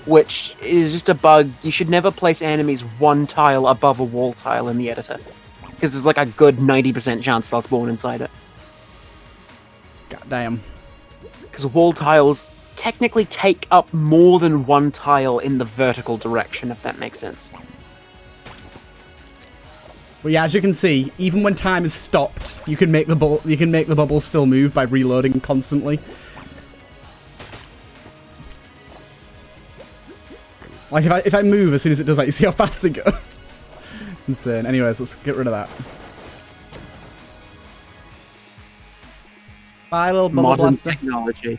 which is just a bug. You should never place enemies one tile above a wall tile in the editor, because there's like a good 90% chance they'll spawn inside it. God damn. Because wall tiles technically take up more than one tile in the vertical direction, if that makes sense. But yeah, as you can see, even when time is stopped, you can make the bubble still move by reloading constantly. Like if I move as soon as it does that, you see how fast it goes. It's insane. Anyways, let's get rid of that. Bye, little bubble Modern blaster. technology.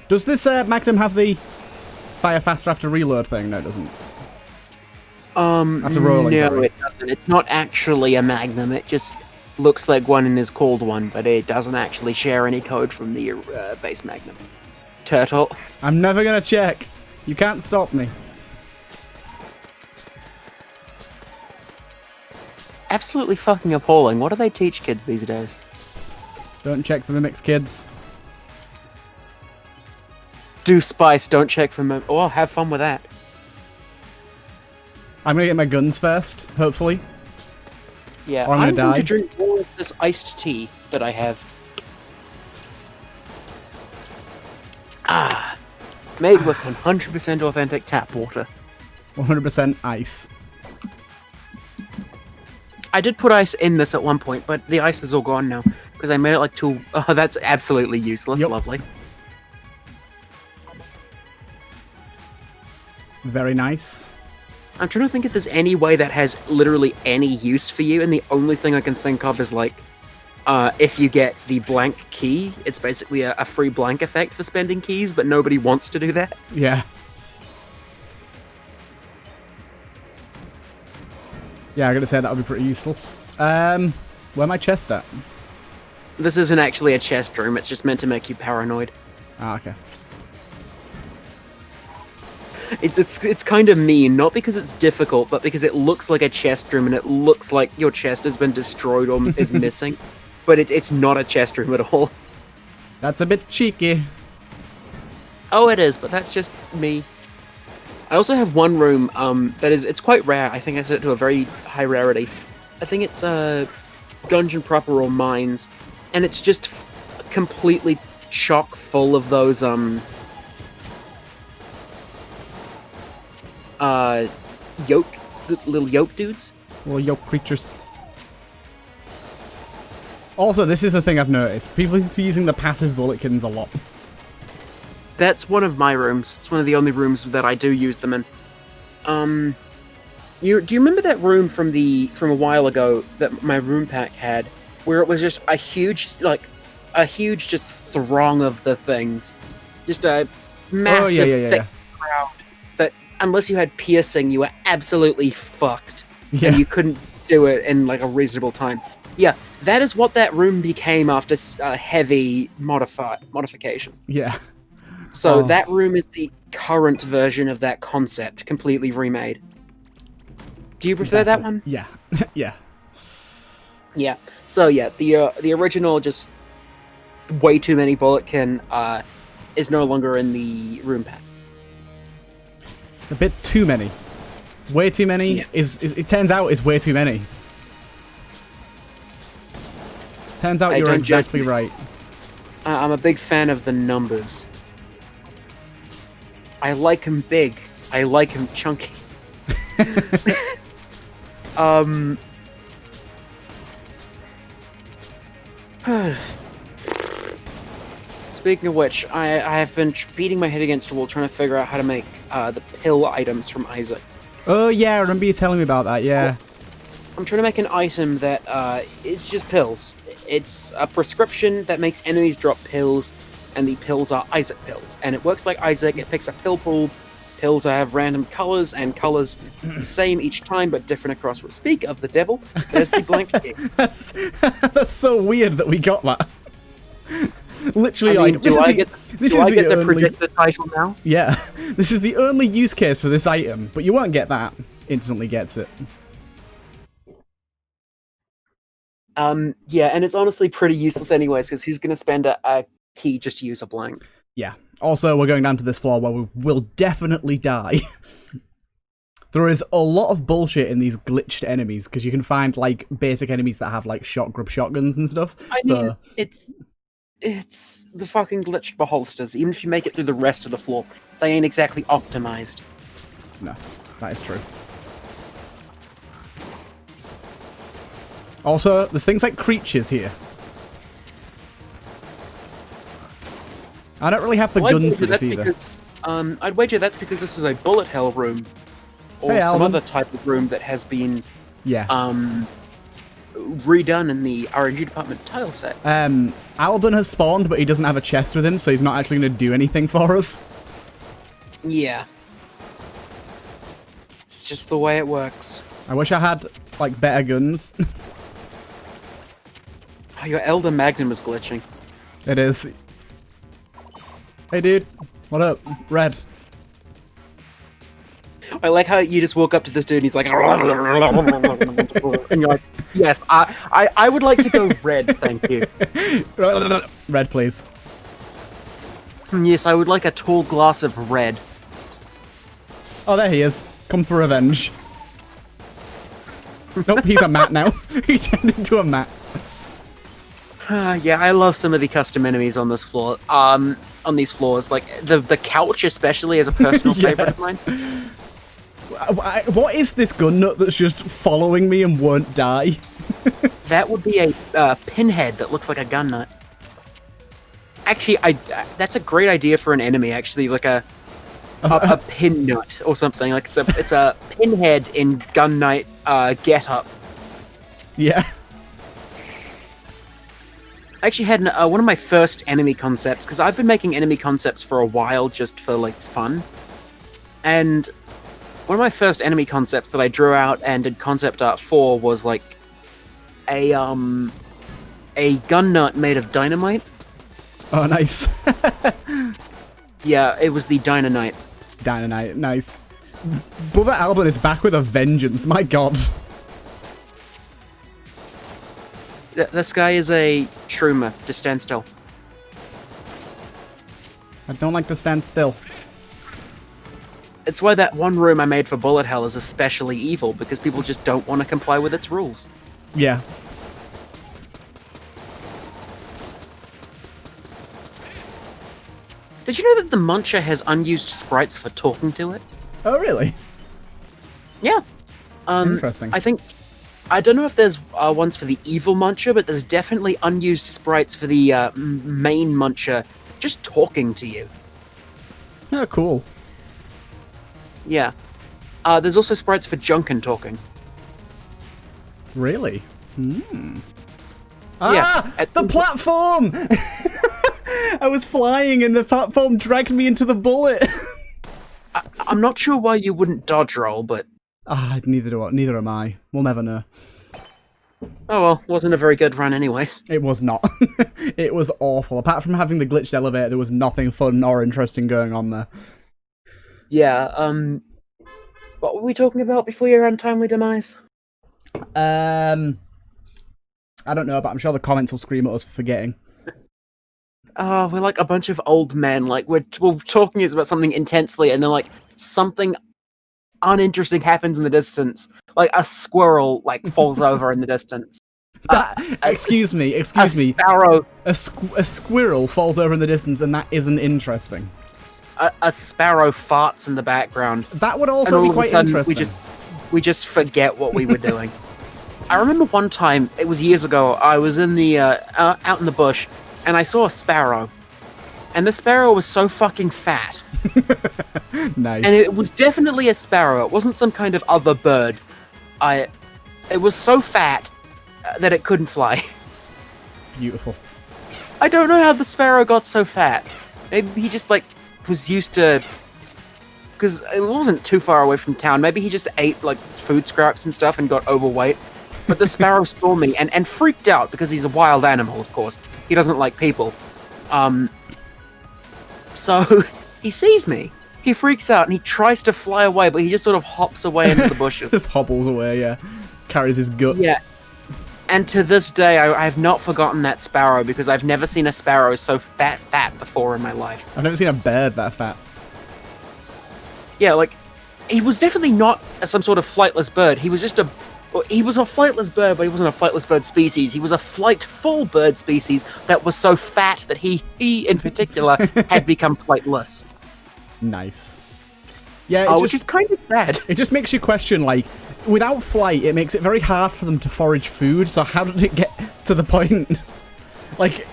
Does this Magnum have the fire faster after reload thing? No, it doesn't. After rolling, no, sorry. it doesn't. It's not actually a Magnum. It just looks like one and is called one, but it doesn't actually share any code from the base Magnum. Turtle. I'm never gonna check. You can't stop me. Absolutely fucking appalling. What do they teach kids these days? Don't check for mimics, kids. Do spice, don't check for mem- Oh, have fun with that. I'm gonna get my guns first, hopefully. Yeah, Or I'm gonna going die. to drink more of this iced tea that I have. Ah, made with 100% authentic tap water. 100% ice. I did put ice in this at one point, but the ice is all gone now because I made it like too. Oh, that's absolutely useless. Yep. Lovely. Very nice. I'm trying to think if there's any way that has literally any use for you, and the only thing I can think of is like, if you get the blank key, it's basically a free blank effect for spending keys, but nobody wants to do that. Yeah. Yeah, I'm gonna say that would be pretty useless. Where my chest at? This isn't actually a chest room, it's just meant to make you paranoid. Ah, okay. It's kind of mean, not because it's difficult, but because it looks like a chest room and it looks like your chest has been destroyed or is missing. But it's not a chest room at all. That's a bit cheeky. Oh, it is, but that's just me. I also have one room it's quite rare. I think I set it to a very high rarity. I think it's Gungeon proper or mines, and it's just completely chock full of those little yoke dudes. Little yoke creatures. Also, this is a thing I've noticed. People are using the passive bulletkins a lot. That's one of my rooms. It's one of the only rooms that I do use them in. Do you remember that room from a while ago that my room pack had, where it was just a huge just throng of the things, just a massive thick crowd that unless you had piercing, you were absolutely fucked, and you couldn't do it in like a reasonable time. Yeah, that is what that room became after heavy modification. Yeah. So Oh. that room is the current version of that concept, completely remade. Do you prefer that one? Yeah. Yeah. Yeah. So yeah, the original, just way too many bulletkin, is no longer in the room pack. A bit too many. Way too many Yeah. is it turns out is way too many. Turns out you're exactly right. I'm a big fan of the numbers. I like him big. I like him chunky. Speaking of which, I have been beating my head against the wall trying to figure out how to make the pill items from Isaac. Oh yeah, I remember you telling me about that, yeah. I'm trying to make an item that it's just pills. It's a prescription that makes enemies drop pills, and the pills are Isaac pills. And it works like Isaac, it picks a pill pool. Pills have random colors, and colors the same each time, but different across. Speak of the devil, there's the blank key. That's so weird that we got that. Literally, I mean, like, do I get the only... predictor title now? Yeah, this is the only use case for this item, but you won't get that. Instantly gets it. Yeah, and it's honestly pretty useless anyways, because who's going to spend a key just to use a blank? Yeah. Also, we're going down to this floor where we will definitely die. There is a lot of bullshit in these glitched enemies, because you can find, like, basic enemies that have, like, shotgun shotguns and stuff. I mean, it's the fucking glitched beholsters. Even if you make it through the rest of the floor, they ain't exactly optimized. No, that is true. Also, there's things like creatures here. I don't really have the guns for this either. Because, I'd wager that's because this is a bullet hell room, or hey, some Alvin. other type of room that has been Yeah. redone in the RNG department tile set. Alban has spawned, but he doesn't have a chest with him, so he's not actually going to do anything for us. Yeah. It's just the way it works. I wish I had, like, better guns. Oh, your Elder Magnum is glitching. It is. Hey, dude. What up? Red. I like how you just walk up to this dude and he's like, and you're like, yes, I would like to go red, thank you. Red, please. Yes, I would like a tall glass of red. Oh, there he is. Come for revenge. Nope, he's a mat now. He turned into a mat. Yeah, I love some of the custom enemies on this floor. On these floors, like the couch especially is a personal favorite of mine. What is this gun nut that's just following me and won't die? That would be a pinhead that looks like a gun nut. Actually, that's a great idea for an enemy. Actually, like a pin nut or something. Like it's a pinhead in gun nut get up. Yeah. I actually had one of my first enemy concepts, because I've been making enemy concepts for a while just for like fun, and one of my first enemy concepts that I drew out and did concept art for was like a gun nut made of dynamite. Oh, nice. Yeah, it was the Dynamite. Dynamite, nice. Bubba Alban is back with a vengeance, my god. This guy is a shroomer. Just stand still. I don't like to stand still. It's why that one room I made for Bullet Hell is especially evil, because people just don't want to comply with its rules. Yeah. Did you know that the Muncher has unused sprites for talking to it? Oh, really? Yeah. Interesting. I don't know if there's ones for the evil Muncher, but there's definitely unused sprites for the main Muncher just talking to you. Oh, cool. Yeah. There's also sprites for Junkin talking. Really? Hmm. Yeah, Ah! The platform! I was flying and the platform dragged me into the bullet. I'm not sure why you wouldn't dodge roll, but... Ah, neither am I. We'll never know. Oh well, wasn't a very good run anyways. It was not. It was awful. Apart from having the glitched elevator, there was nothing fun or interesting going on there. Yeah, what were we talking about before your untimely demise? I don't know, but I'm sure the comments will scream at us for forgetting. We're like a bunch of old men. Like we're talking about something intensely, and then like something uninteresting happens in the distance. Like a squirrel like falls over in the distance. Excuse me. A sparrow. A squirrel falls over in the distance, and that isn't interesting. A sparrow farts in the background. That would also be quite interesting. We just forget what we were doing. I remember one time, it was years ago, I was in the out in the bush, and I saw a sparrow. And the sparrow was so fucking fat. Nice. And it was definitely a sparrow. It wasn't some kind of other bird. It was so fat that it couldn't fly. Beautiful. I don't know how the sparrow got so fat. Maybe he just like was used to, because it wasn't too far away from town. Maybe he just ate like food scraps and stuff and got overweight. But the sparrow saw me and freaked out because he's a wild animal, of course. He doesn't like people. So he sees me. He freaks out and he tries to fly away, but he just sort of hops away into the bushes. Just hobbles away, yeah. Carries his gut. Yeah. And to this day, I have not forgotten that sparrow because I've never seen a sparrow so fat before in my life. I've never seen a bird that fat. Yeah, like, he was definitely not some sort of flightless bird. He was just he was a flightless bird, but he wasn't a flightless bird species. He was a flightful bird species that was so fat that he in particular had become flightless. Nice. Yeah, which is kind of sad. It just makes you question, like, without flight, it makes it very hard for them to forage food, so how did it get to the point? Like,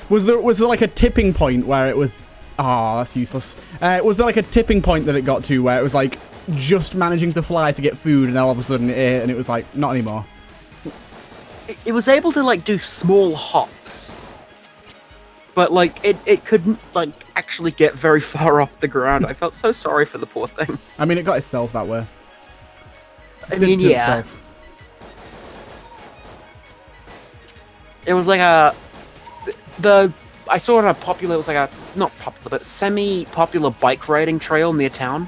was there like a tipping point where it was... Oh, that's useless. Was there like a tipping point that it got to where it was like just managing to fly to get food and then all of a sudden it ate and it was like, not anymore? It was able to like do small hops. But like it couldn't like actually get very far off the ground. I felt so sorry for the poor thing. I mean, it got itself that way. I mean, yeah. It was like I saw it on a popular, it was like a, not popular, but semi-popular bike riding trail near town.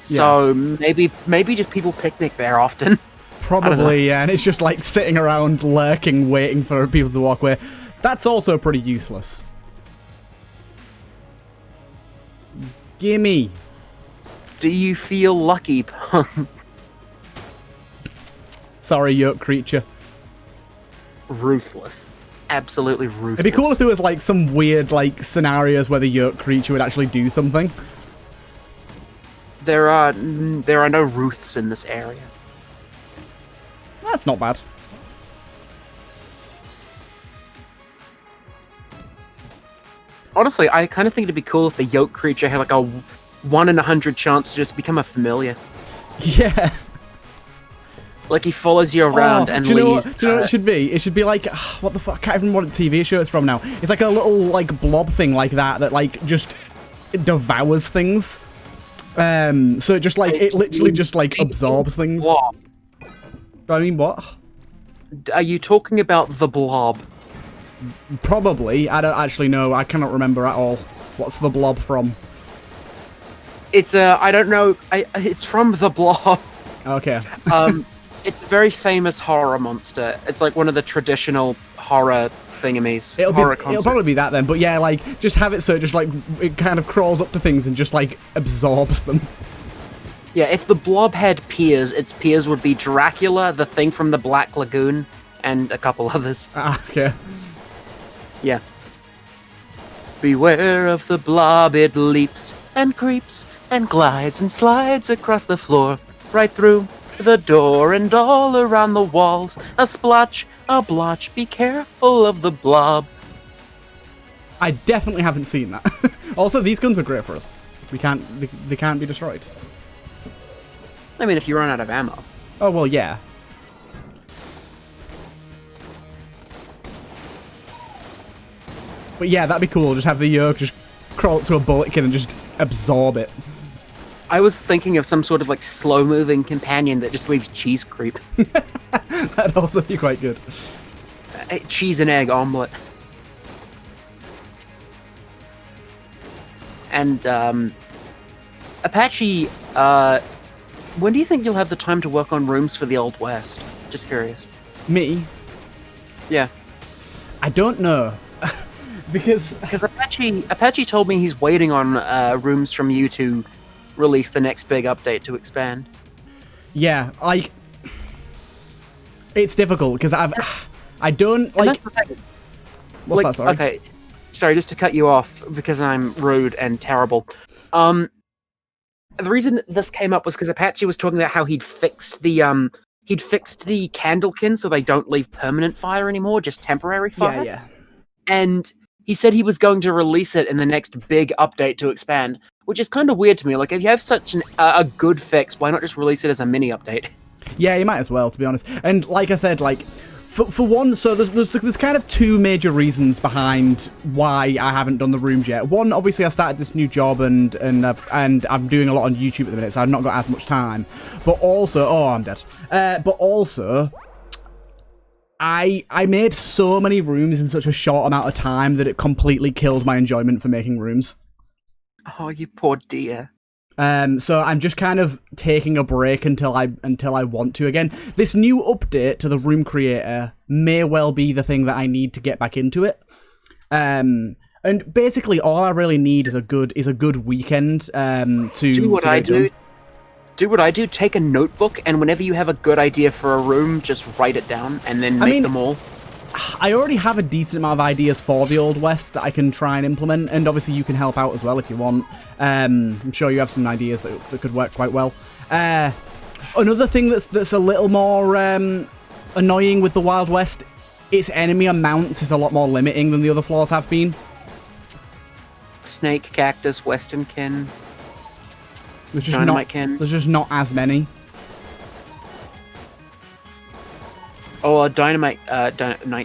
Yeah. So maybe just people picnic there often. Probably, yeah, and it's just like sitting around lurking, waiting for people to walk away. That's also pretty useless. Gimme. Do you feel lucky, Punk? Sorry, yoke creature. Ruthless. Absolutely ruthless. It'd be cool if there was like some weird like scenarios where the yoke creature would actually do something. There are no Ruths in this area. That's not bad. Honestly, I kind of think it'd be cool if the yoke creature had like a 1 in 100 chance to just become a familiar. Yeah. Like he follows you around and do you leaves. Do you know what it should be? It should be like, what the fuck? I can't even remember what TV show it's from now. It's like a little like blob thing like that like just devours things. So it just like it literally just like absorbs things. Blob. I mean, what? Are you talking about the blob? Probably. I don't actually know. I cannot remember at all. What's the blob from? It's I don't know. It's from the blob. Okay. It's a very famous horror monster. It's like one of the traditional horror thingamies. It'll probably be that then. But yeah, like just have it so it just like it kind of crawls up to things and just like absorbs them. Yeah, if the blob had peers, its peers would be Dracula, the thing from the Black Lagoon, and a couple others. Okay. Yeah. Beware of the blob, it leaps and creeps and glides and slides across the floor, right through the door and all around the walls. A splotch, a blotch, be careful of the blob. I definitely haven't seen that. Also, these guns are great for us. They can't be destroyed. I mean, if you run out of ammo. Oh, well, yeah. But yeah, that'd be cool. Just have the yoke just crawl up to a bulletkin and just absorb it. I was thinking of some sort of like slow-moving companion that just leaves cheese creep. That'd also be quite good. Cheese and egg omelet. And Apache, when do you think you'll have the time to work on rooms for the Old West? Just curious. Me? Yeah. I don't know. Because Apache told me he's waiting on rooms from you to release the next big update to expand. Yeah, it's difficult because I don't like. What's that? Sorry. Okay, sorry, just to cut you off because I'm rude and terrible. The reason this came up was because Apache was talking about how he'd fixed the candlekin so they don't leave permanent fire anymore, just temporary fire. Yeah. And he said he was going to release it in the next big update to expand, which is kind of weird to me. Like, if you have such a good fix, why not just release it as a mini update? Yeah, you might as well, to be honest. And like I said, like, for one, so there's kind of two major reasons behind why I haven't done the rooms yet. One, obviously, I started this new job and I'm doing a lot on YouTube at the minute, so I've not got as much time. But also, I'm dead. But also, I made so many rooms in such a short amount of time that it completely killed my enjoyment for making rooms. Oh, you poor dear. So I'm just kind of taking a break until I want to again. This new update to the room creator may well be the thing that I need to get back into it. And basically all I really need is a good weekend to do what I do. Do what I do, take a notebook, and whenever you have a good idea for a room, just write it down, and then make them all. I already have a decent amount of ideas for the Old West that I can try and implement, and obviously you can help out as well if you want. I'm sure you have some ideas that could work quite well. Another thing that's a little more annoying with the Wild West, its enemy amounts is a lot more limiting than the other floors have been. Snake, cactus, westernkin. There's just not as many. Oh, dynamite,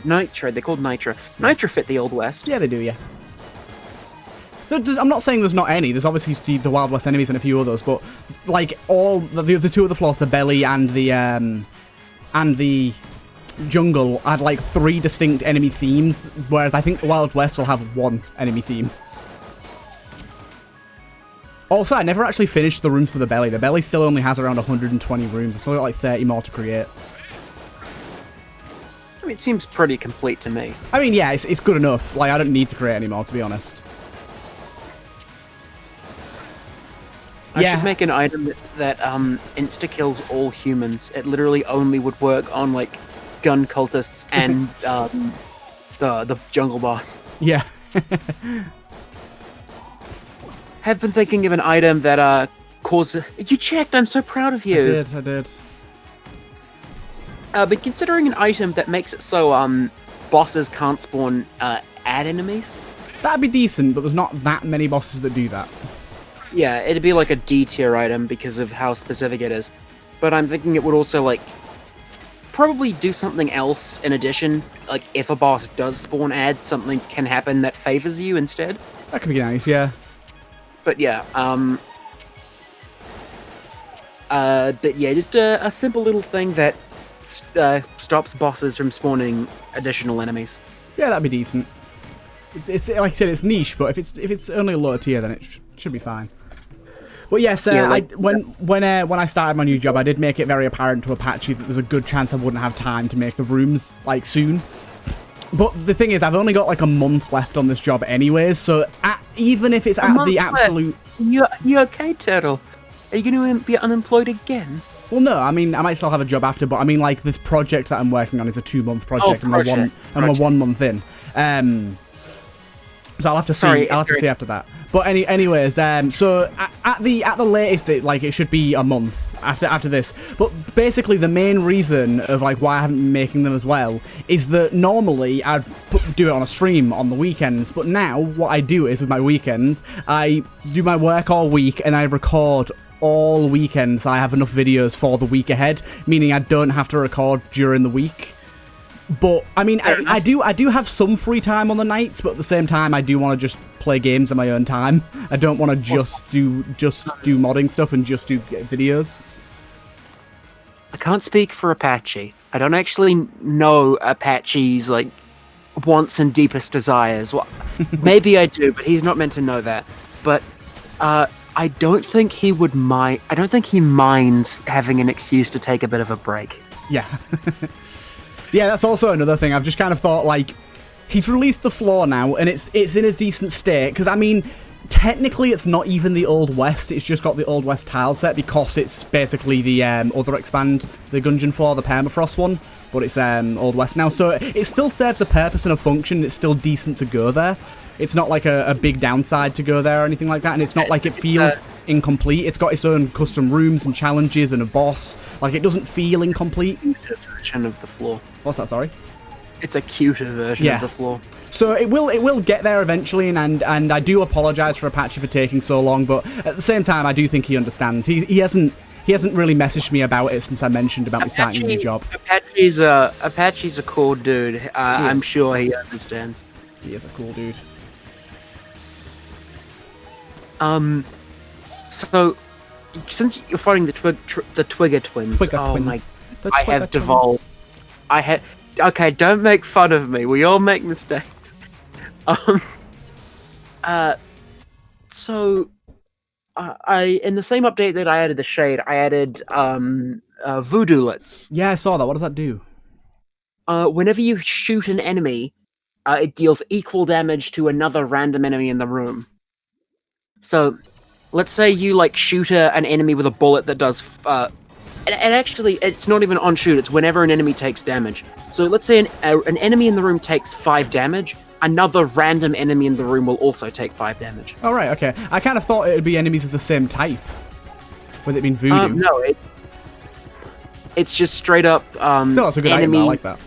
nitro. They're called nitro. Nitro fit the Old West. Yeah, they do. Yeah. I'm not saying there's not any. There's obviously the Wild West enemies and a few others, but like all the two other floors, the belly and the jungle, had like 3 distinct enemy themes, whereas I think the Wild West will have 1 enemy theme. Also, I never actually finished the rooms for the belly. The belly still only has around 120 rooms. It's still got like 30 more to create. I mean, it seems pretty complete to me. I mean, yeah, it's good enough. Like, I don't need to create any more, to be honest. I should make an item that insta-kills all humans. It literally only would work on, like, gun cultists and the jungle boss. Yeah. Have been thinking of an item that causes... You checked! I'm so proud of you! I did. But considering an item that makes it so bosses can't spawn ad enemies. That'd be decent, but there's not that many bosses that do that. Yeah, it'd be like a D tier item because of how specific it is. But I'm thinking it would also like probably do something else in addition. Like if a boss does spawn ads, something can happen that favors you instead. That could be nice, yeah. But yeah, just a simple little thing that stops bosses from spawning additional enemies. Yeah, that'd be decent. It's like I said, it's niche, but if it's only a lower tier, then it should be fine. But yes, when I started my new job, I did make it very apparent to Apache that there's a good chance I wouldn't have time to make the rooms like soon. But the thing is, I've only got like a month left on this job anyways, so even if it's at the absolute... You okay, Turtle? Are you going to be unemployed again? Well, no, I mean, I might still have a job after, but I mean, like, this project that I'm working on is a 2-month project, and we're 1 month in. So I'll have to see. I'll have to see after that. But anyways, so at the latest, it should be a month after this. But basically, the main reason of like why I haven't been making them as well is that normally I'd do it on a stream on the weekends. But now what I do is with my weekends, I do my work all week and I record all weekend, so I have enough videos for the week ahead, meaning I don't have to record during the week. But I mean, I do have some free time on the nights, but at the same time, I do want to just play games in my own time. I don't want to just do modding stuff and just do videos. I can't speak for Apache. I don't actually know Apache's like wants and deepest desires. Well, maybe I do, but he's not meant to know that. But I don't think he would mind. I don't think he minds having an excuse to take a bit of a break. Yeah. Yeah, that's also another thing. I've just kind of thought, like, he's released the floor now, and it's in a decent state. Because, I mean, technically it's not even the Old West. It's just got the Old West tile set because it's basically the other expand, the Gungeon floor, the Permafrost one. But it's Old West now. So it still serves a purpose and a function. It's still decent to go there. It's not like a big downside to go there or anything like that. And it's not like it feels incomplete. It's got its own custom rooms and challenges and a boss. Like, it doesn't feel incomplete. Version of the floor. What's that, sorry? It's a cuter version of the floor. So it will get there eventually, and I do apologise for Apache for taking so long, but at the same time, I do think he understands. He hasn't really messaged me about it since I mentioned about me starting a new job. Apache's a cool dude. I'm sure he understands. He is a cool dude. So since you're fighting the Twigger twins, my! I have devolved. Okay, don't make fun of me. We all make mistakes. So I in the same update that I added the shade, I added Voodoo-lets. Yeah, I saw that. What does that do? Whenever you shoot an enemy, it deals equal damage to another random enemy in the room. So, let's say you like shoot an enemy with a bullet that does. And actually, it's not even on shoot. It's whenever an enemy takes damage. So let's say an enemy in the room takes 5 damage. Another random enemy in the room will also take 5 damage. Oh, right, okay. I kind of thought it would be enemies of the same type. With it being voodoo. No, it's just straight up Still, that's a good item. I like that.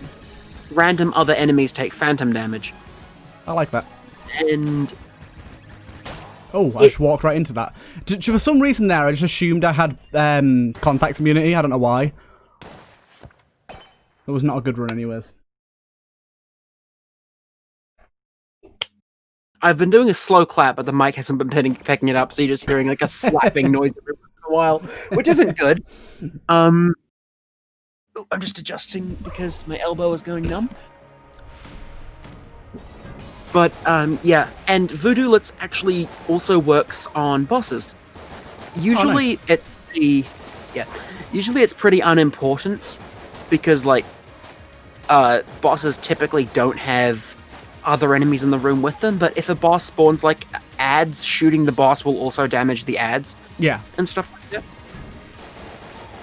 Random other enemies take phantom damage. I like that. And... Oh, I just walked right into that. For some reason there, I just assumed I had contact immunity. I don't know why. It was not a good run anyways. I've been doing a slow clap, but the mic hasn't been picking it up, so you're just hearing like a slapping noise every once in a while, which isn't good. I'm just adjusting because my elbow is going numb. But, yeah, and Voodoo-lets actually also works on bosses. Usually, usually it's pretty unimportant, because, like, bosses typically don't have other enemies in the room with them, but if a boss spawns, like, ads, shooting the boss will also damage the ads. Yeah. And stuff like that.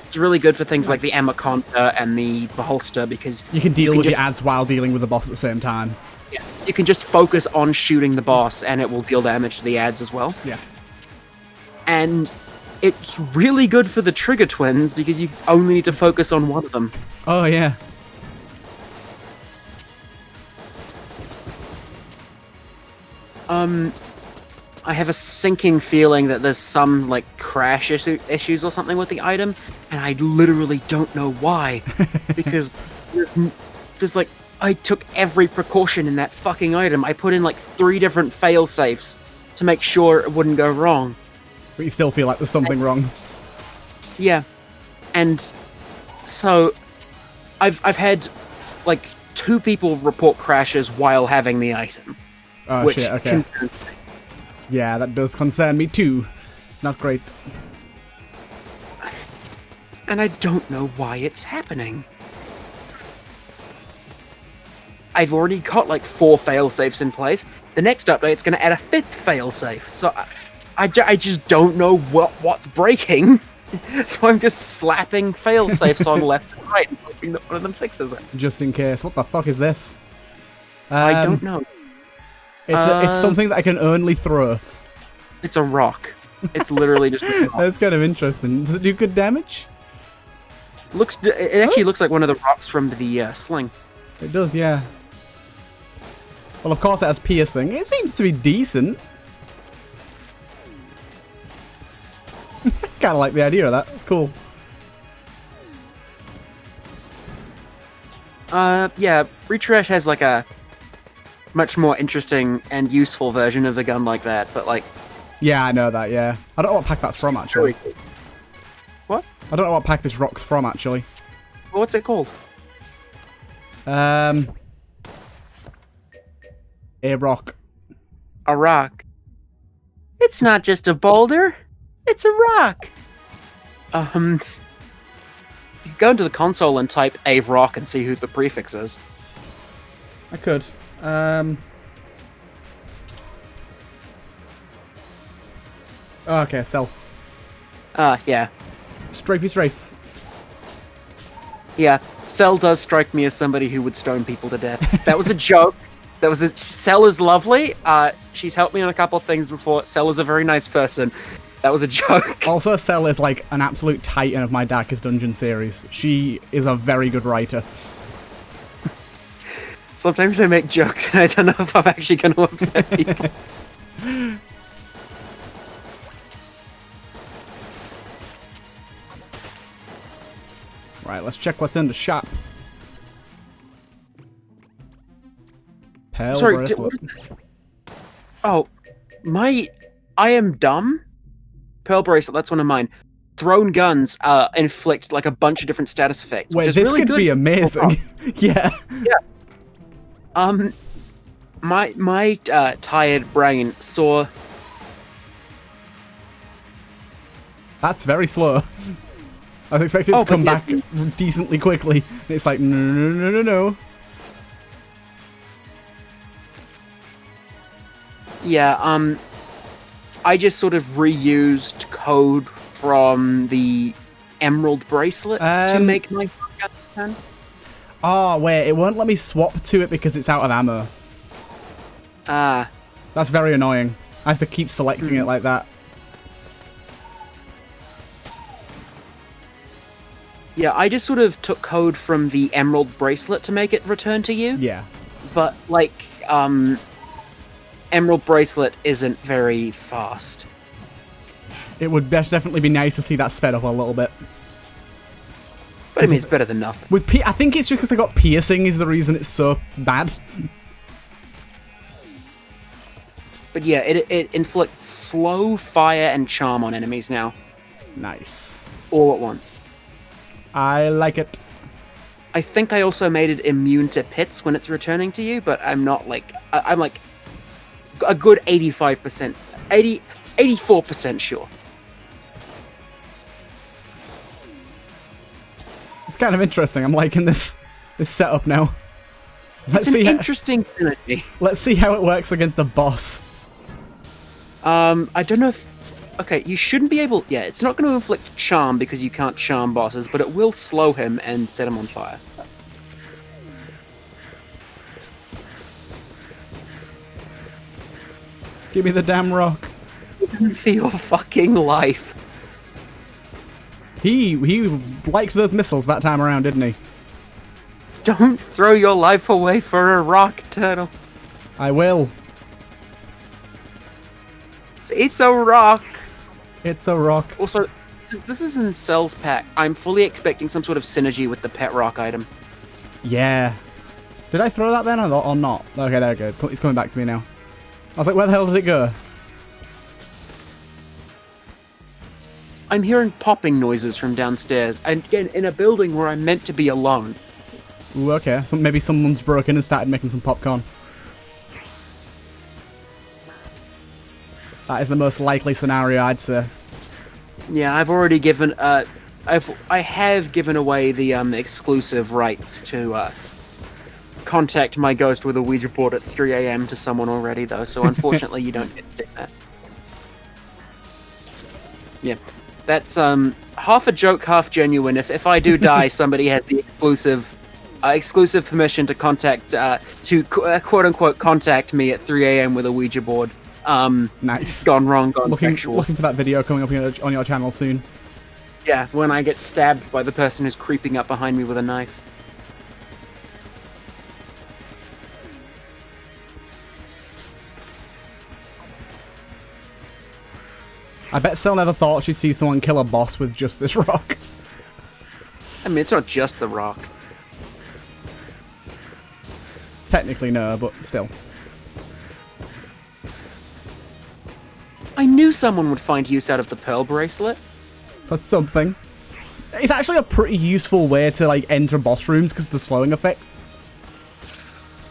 It's really good for things like the Amaconta and the Beholster, because... You can deal with the ads while dealing with the boss at the same time. Yeah, you can just focus on shooting the boss, and it will deal damage to the ads as well. Yeah. And it's really good for the Trigger Twins, because you only need to focus on one of them. Oh, yeah. I have a sinking feeling that there's some, like, crash issues or something with the item, and I literally don't know why. Because there's like... I took every precaution in that fucking item. I put in like 3 different fail-safes to make sure it wouldn't go wrong. But you still feel like there's something wrong. Yeah. And so I've had like 2 people report crashes while having the item. Oh, which shit, okay. concerns me. Yeah, that does concern me too. It's not great. And I don't know why it's happening. I've already got like 4 fail-safes in place. The next update is going to add a 5th fail-safe. So I just don't know what's breaking. So I'm just slapping fail-safes on left and right and hoping that one of them fixes it. Just in case. What the fuck is this? I don't know. It's something that I can only throw. It's a rock. It's literally just a rock. That's kind of interesting. Does it do good damage? It actually looks like one of the rocks from the sling. It does, yeah. Well, of course it has piercing. It seems to be decent. Kind of like the idea of that. It's cool. Yeah, Retrash has like a much more interesting and useful version of a gun like that, but like... Yeah, I know that, yeah. I don't know what pack that's from, actually. What? I don't know what pack this rock's from, actually. What's it called? A rock. A rock. It's not just a boulder, it's a rock. You go into the console and type a rock and see who the prefix is. I could. Oh, okay, sell. Yeah. Strafey strafe. Yeah, Cell does strike me as somebody who would stone people to death. That was a joke. Cell is lovely. She's helped me on a couple of things before. Cell is a very nice person. That was a joke. Also, Cell is like an absolute titan of my Darkest Dungeon series. She is a very good writer. Sometimes I make jokes and I don't know if I'm actually going to upset people. Right, let's check what's in the shop. Pearl Sorry, bracelet. what is that? Oh, I am dumb. Pearl bracelet, that's one of mine. Thrown guns inflict like a bunch of different status effects. Wait, which is this really could good. be amazing. Yeah. Yeah. My tired brain saw. That's very slow. I was expecting it to come back decently quickly. It's like, no. Yeah, I just sort of reused code from the Emerald Bracelet to make my gun. Oh, wait, it won't let me swap to it because it's out of ammo. That's very annoying. I have to keep selecting it like that. Yeah, I just sort of took code from the Emerald Bracelet to make it return to you. Yeah. But, like, Emerald Bracelet isn't very fast. It would definitely be nice to see that sped up a little bit. But I mean, it's better than nothing. I think it's just because I got piercing is the reason it's so bad. But yeah, it inflicts slow, fire, and charm on enemies now. Nice. All at once. I like it. I think I also made it immune to pits when it's returning to you, but I'm not like... I'm like a good 85%, 84% sure. It's kind of interesting. I'm liking this setup now. It's an interesting synergy. Let's see how it works against a boss. I don't know if... Okay, you shouldn't be able... Yeah, it's not going to inflict charm because you can't charm bosses, but it will slow him and set him on fire. Give me the damn rock. For your fucking life. He likes those missiles that time around, didn't he? Don't throw your life away for a rock, Turtle. I will. It's a rock. It's a rock. Also, since this is in Cell's pack, I'm fully expecting some sort of synergy with the pet rock item. Yeah. Did I throw that then or not? Okay, there it goes. It's coming back to me now. I was like, where the hell did it go? I'm hearing popping noises from downstairs, and again, in a building where I'm meant to be alone. Ooh, okay. So maybe someone's broken and started making some popcorn. That is the most likely scenario, I'd say. Yeah, I've already given, I have given away the, exclusive rights to, contact my ghost with a Ouija board at 3 AM to someone already, though, so unfortunately you don't get to do that. Yeah. That's, half a joke, half genuine. If I do die, somebody has the exclusive permission to contact, quote-unquote contact me at 3 AM with a Ouija board. Nice. Gone wrong, gone sexual. Looking for that video coming up on your channel soon. Yeah, when I get stabbed by the person who's creeping up behind me with a knife. I bet Cell never thought she'd see someone kill a boss with just this rock. I mean, it's not just the rock. technically no, but still. I knew someone would find use out of the Pearl Bracelet. For something. It's actually a pretty useful way to, like, enter boss rooms because of the slowing effects.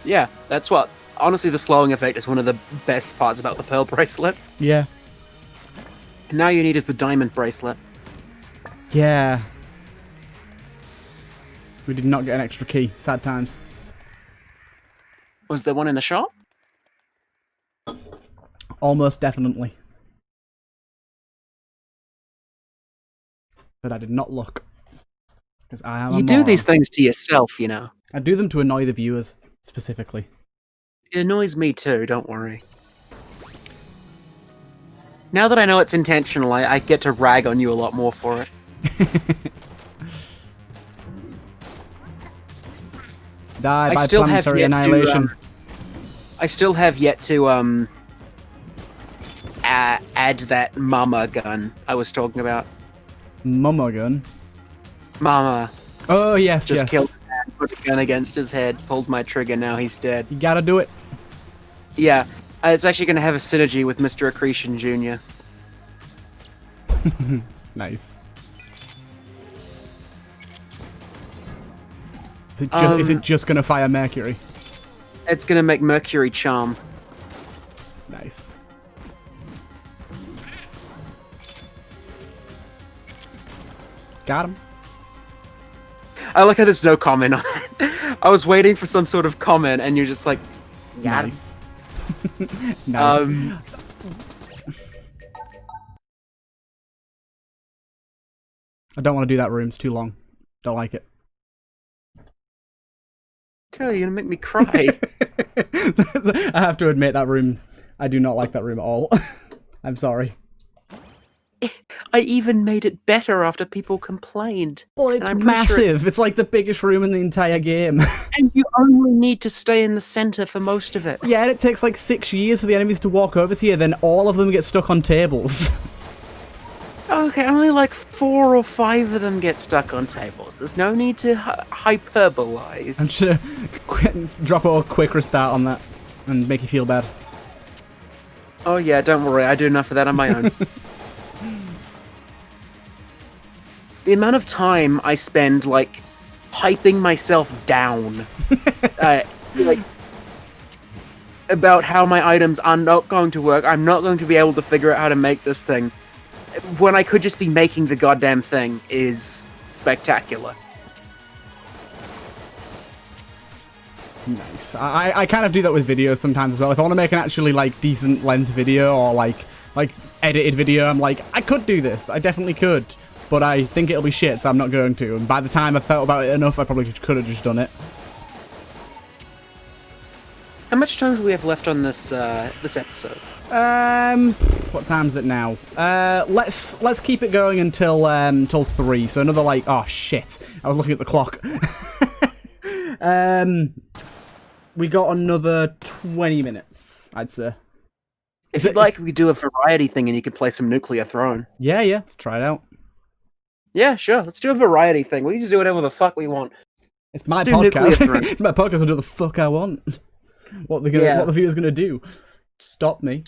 Yeah, that's what... Honestly, the slowing effect is one of the best parts about the Pearl Bracelet. Yeah. And now you need is the Diamond Bracelet. Yeah. We did not get an extra key. Sad times. Was there one in the shop? Almost definitely. But I did not look. Because I am You do these things to yourself, you know. I do them to annoy the viewers, specifically. It annoys me too, don't worry. Now that I know it's intentional, I get to rag on you a lot more for it. Die by planetary annihilation. I still have yet to add that mama gun I was talking about. Mama gun? Mama. Oh, yes, Just yes. killed the man, put a gun against his head, pulled my trigger, now he's dead. You gotta do it. Yeah, it's actually going to have a synergy with Mr. Accretion Jr. Nice. Is it just gonna fire Mercury? It's going to make Mercury charm. Nice. Got him. I like how there's no comment on it. I was waiting for some sort of comment, and you're just like, got him. Nice. Nice. I don't want to do that room. It's too long. Don't like it. Tell you, you're gonna make me cry. I have to admit that room. I do not like that room at all. I'm sorry. I even made it better after people complained. Well, it's massive. It's like the biggest room in the entire game. And you only need to stay in the center for most of it. Yeah, and it takes like 6 years for the enemies to walk over to you, then all of them get stuck on tables. Okay, only like 4 or 5 of them get stuck on tables. There's no need to hyperbolize. I'm just gonna drop a quick restart on that and make you feel bad. Oh yeah, don't worry, I do enough of that on my own. The amount of time I spend, like, hyping myself down, like, about how my items are not going to work, I'm not going to be able to figure out how to make this thing, when I could just be making the goddamn thing, is spectacular. Nice. I kind of do that with videos sometimes as well. If I want to make an actually, like, decent length video or, like edited video, I'm like, I could do this. I definitely could. But I think it'll be shit, so I'm not going to. And by the time I thought about it enough, I probably could have just done it. How much time do we have left on this this episode? What time is it now? Let's keep it going until 3. So another, like, oh shit, I was looking at the clock. We got another 20 minutes, I'd say. If you'd like, we do a variety thing, and you could play some Nuclear Throne. Yeah, let's try it out. Yeah, sure. Let's do a variety thing. We can just do whatever the fuck we want. It's my podcast. It's my podcast. I'll do what the fuck I want. What the viewers gonna do? Stop me.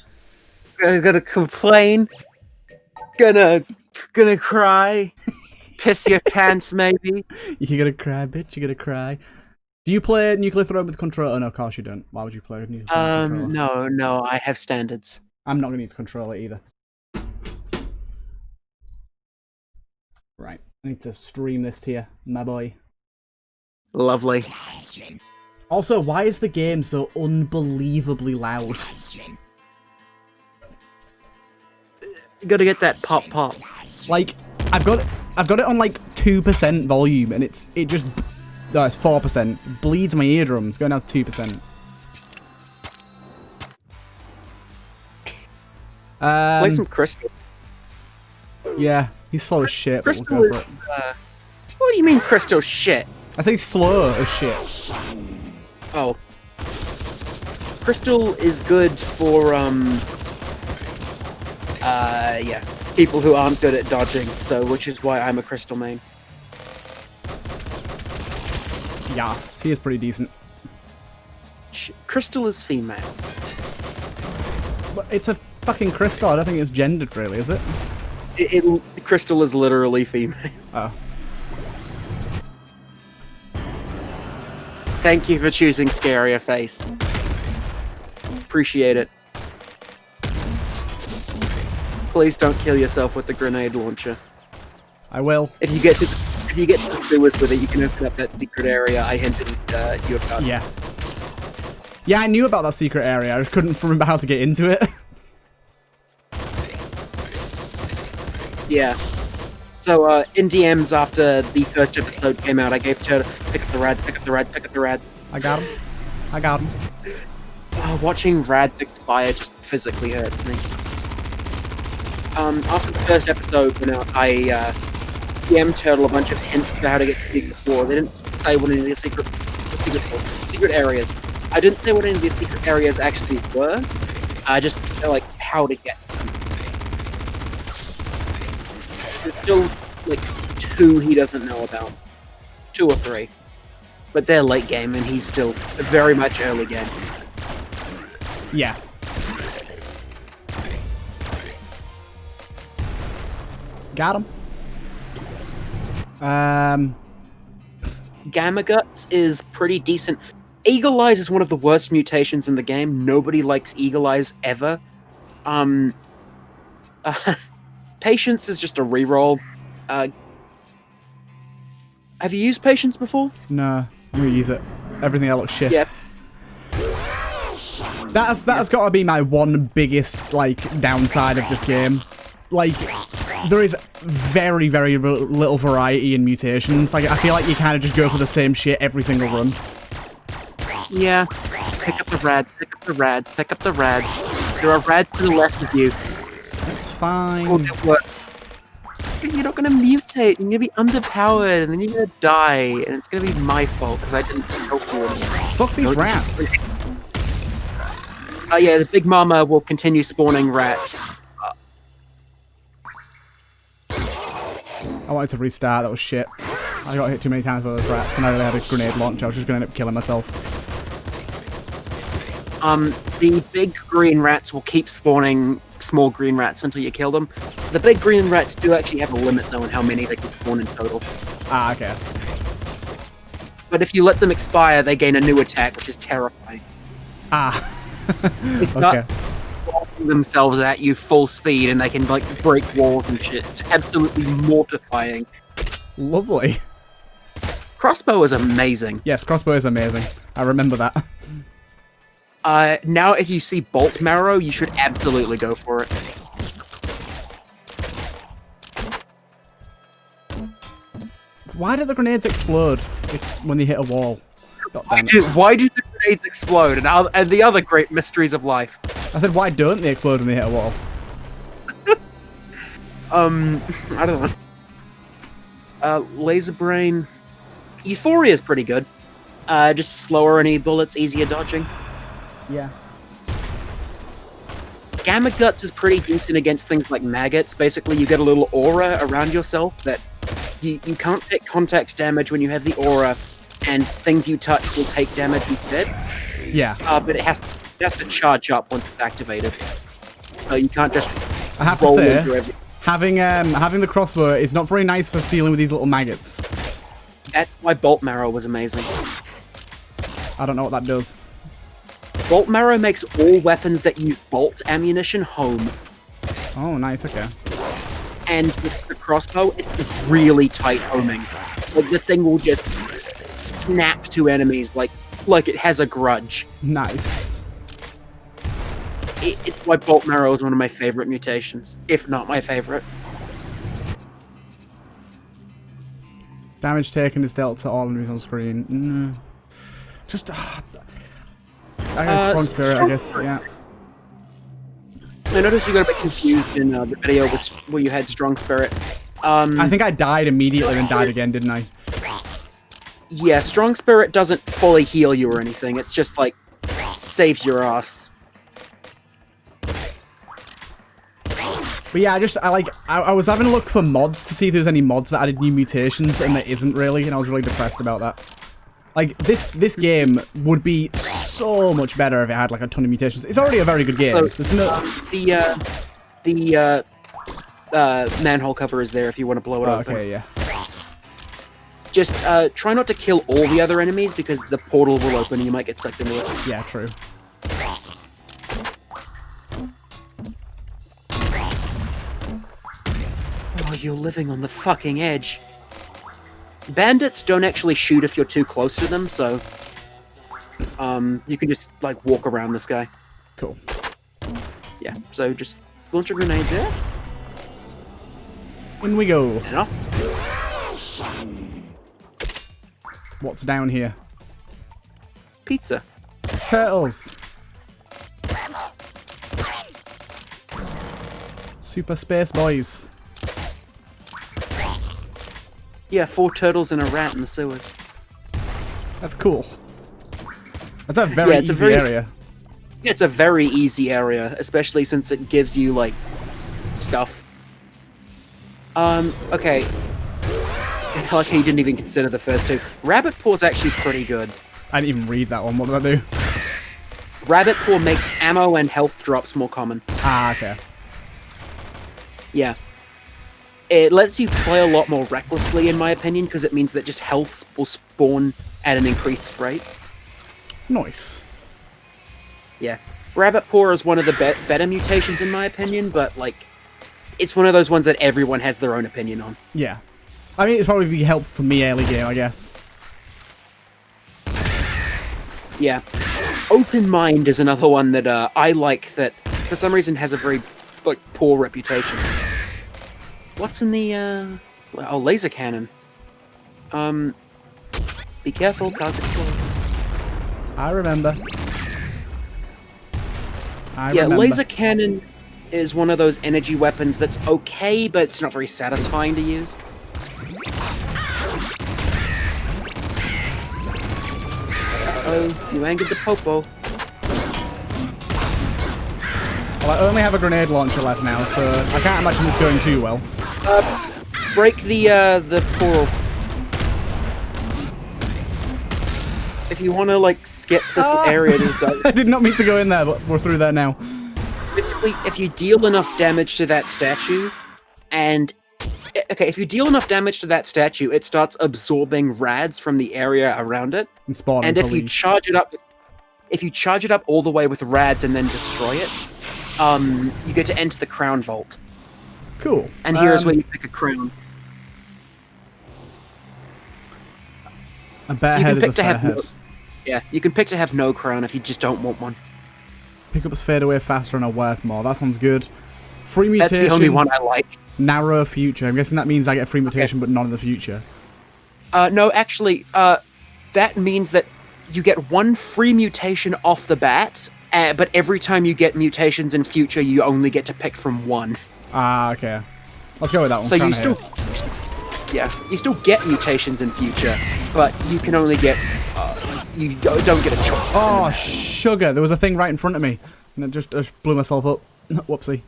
Gonna complain. Gonna cry. Piss your pants, maybe. You're gonna cry, bitch. You're gonna cry. Do you play Nuclear Throne with controller? Oh, no, of course you don't. Why would you play with Nuclear Throne with controller? No. I have standards. I'm not gonna need to control it either. Right, I need to stream this to you, my boy. Lovely. Also, why is the game so unbelievably loud? You gotta get that pop. Like, I've got it on like 2% volume, and it's 4%. Bleeds my eardrums. Going down to 2%. Play some Crystal. Yeah, he's slow as shit. Crystal But we'll go is, for it. what do you mean Crystal shit? I say slow as shit. Oh. Crystal is good for, yeah, people who aren't good at dodging, so, which is why I'm a Crystal main. Yes, he is pretty decent. Crystal is female. But it's a fucking crystal. I don't think it's gendered, really, is it? Crystal is literally female. Oh. Thank you for choosing scarier face. Appreciate it. Please don't kill yourself with the grenade launcher. I will. If you get to the sewers with it, you can open up that secret area I hinted you about. Yeah. Yeah, I knew about that secret area. I just couldn't remember how to get into it. Yeah. So, in DMs after the first episode came out, I gave Turtle, pick up the rads, pick up the rads, pick up the rads. I got him. I got him. Watching rads expire just physically hurts me. After the first episode went out, I DM'd Turtle a bunch of hints for how to get to secret floors. They didn't say what any of the secret areas. I didn't say what any of the secret areas actually were. I just like how to get to them. There's still like 2 he doesn't know about. 2 or 3. But they're late game and he's still very much early game. Yeah. Got him. Gamma Guts is pretty decent. Eagle Eyes is one of the worst mutations in the game. Nobody likes Eagle Eyes ever. Patience is just a reroll. Have you used Patience before? No, I'm gonna use it. Everything else looks shit. Yeah. That's got to be my one biggest like downside of this game. Like, there is very, very little variety in mutations. Like, I feel like you kind of just go for the same shit every single run. Yeah. Pick up the rads, pick up the rads, pick up the rads. There are rads to the left of you. That's fine. You're not gonna mutate, you're gonna be underpowered, and then you're gonna die, and it's gonna be my fault, because I didn't help you. Fuck these rats. Yeah, the Big Mama will continue spawning rats. I wanted to restart, that was shit. I got hit too many times by those rats, and I really had a grenade launcher. I was just gonna end up killing myself. The big green rats will keep spawning small green rats until you kill them. The big green rats do actually have a limit, though, on how many they can spawn in total. Ah, okay. But if you let them expire, they gain a new attack, which is terrifying. Ah. It's okay. not launching themselves at you full speed, and they can, like, break walls and shit. It's absolutely mortifying. Lovely. Crossbow is amazing. Yes, Crossbow is amazing. I remember that. Now if you see Bolt Marrow, you should absolutely go for it. Why do the grenades explode when they hit a wall? Why do the grenades explode? And the other great mysteries of life. I said, why don't they explode when they hit a wall? I don't know. Laser Brain. Euphoria is pretty good. Just slower any bullets, easier dodging. Yeah. Gamma Guts is pretty decent against things like maggots. Basically, you get a little aura around yourself that you can't take contact damage when you have the aura, and things you touch will take damage instead. Yeah. But it has to charge up once it's activated. So you can't just I have to say, having the crossbow is not very nice for dealing with these little maggots. That's why Bolt Marrow was amazing. I don't know what that does. Bolt Marrow makes all weapons that use bolt ammunition home. Oh, nice, okay. And with the crossbow, it's really tight homing. Like, the thing will just snap to enemies like it has a grudge. Nice. It's why Bolt Marrow is one of my favorite mutations, if not my favorite. Damage taken is dealt to all enemies on screen. Just... I guess Strong Spirit, I guess, yeah. I noticed you got a bit confused in the video where you had Strong Spirit. I think I died immediately and died again, didn't I? Yeah, Strong Spirit doesn't fully heal you or anything. It's just, like, saves your ass. But yeah, I was having a look for mods to see if there's any mods that added new mutations, and there isn't really, and I was really depressed about that. Like, this game would be so much better if it had like a ton of mutations. It's already a very good game. So, There's no... the manhole cover is there if you want to blow it open. Okay, yeah. Just try not to kill all the other enemies because the portal will open and you might get sucked into it. Yeah, true. Oh, you're living on the fucking edge. Bandits don't actually shoot if you're too close to them, so you can just like walk around this guy. Cool. Yeah, so just launch a grenade there. In we go. And off. What's down here? Pizza. Turtles. Super Space Boys. Yeah, 4 turtles and a rat in the sewers. That's cool. That's a very easy area. Yeah, it's a very easy area, especially since it gives you, like, stuff. Okay. I like how you didn't even consider the first 2. Rabbit Paw's actually pretty good. I didn't even read that one. What did I do? Rabbit Paw makes ammo and health drops more common. Ah, okay. Yeah. It lets you play a lot more recklessly, in my opinion, because it means that just health will spawn at an increased rate. Nice. Yeah. Rabbit Paw is one of the better mutations, in my opinion, but, like, it's one of those ones that everyone has their own opinion on. Yeah. I mean, it'd probably be helpful for me early game, I guess. Yeah. Open Mind is another one that I like that, for some reason, has a very, like, poor reputation. What's in the, oh, laser cannon. Be careful, cars explode. I remember. Yeah, laser cannon is one of those energy weapons that's okay, but it's not very satisfying to use. Uh-oh, you angered the popo. Well, I only have a grenade launcher left now, so I can't imagine this going too well. Break the portal. If you want to, like, skip this area, I did not mean to go in there, but we're through there now. Basically, if you deal enough damage to that statue, and... Okay, if you deal enough damage to that statue, it starts absorbing rads from the area around it. And if you charge it up... If you charge it up all the way with rads and then destroy it, you get to enter the crown vault. Cool. And here's where you pick a crown. A bear head is a fair head. Yeah, you can pick to have no crown if you just don't want one. Pickups fade away faster and are worth more. That sounds good. Free mutation. That's the only one I like. Narrow future. I'm guessing that means I get a free mutation, but not in the future. No, actually, that means that you get 1 free mutation off the bat, but every time you get mutations in future, you only get to pick from 1. Ah, okay. Let's go with that one. So you still... Yeah, you still get mutations in future, but you can only get... you don't get a choice. Oh, sugar. There was a thing right in front of me. And it just blew myself up. Whoopsie.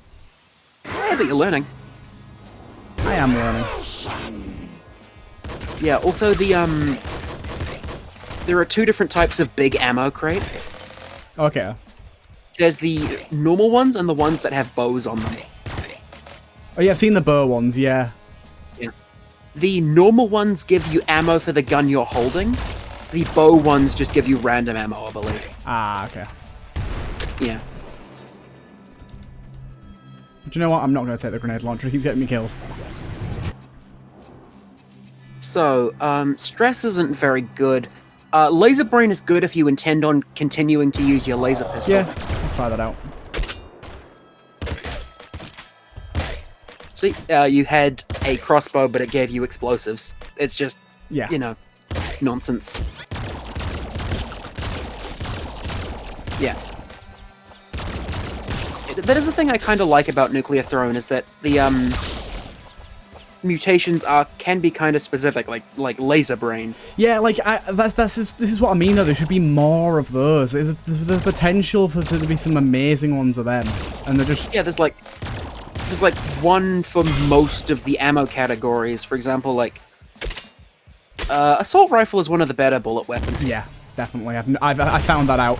Yeah, but you're learning. I am learning. Yeah, also the, there are 2 different types of big ammo crate. Okay. There's the normal ones and the ones that have bows on them. Oh yeah, I've seen the bow ones, yeah. Yeah. The normal ones give you ammo for the gun you're holding. The bow ones just give you random ammo, I believe. Ah, okay. Yeah. Do you know what? I'm not going to take the grenade launcher. It keeps getting me killed. So, stress isn't very good. Laser brain is good if you intend on continuing to use your laser pistol. Yeah, I'll try that out. See, you had a crossbow, but it gave you explosives. It's just, you know, nonsense. Yeah. That is the thing I kind of like about Nuclear Throne, is that the, mutations can be kind of specific, like laser brain. Yeah, like this is what I mean though. There should be more of those. There's the potential for there to be some amazing ones of them, and they're just there's like one for most of the ammo categories. For example, like assault rifle is one of the better bullet weapons. Yeah, definitely. I found that out.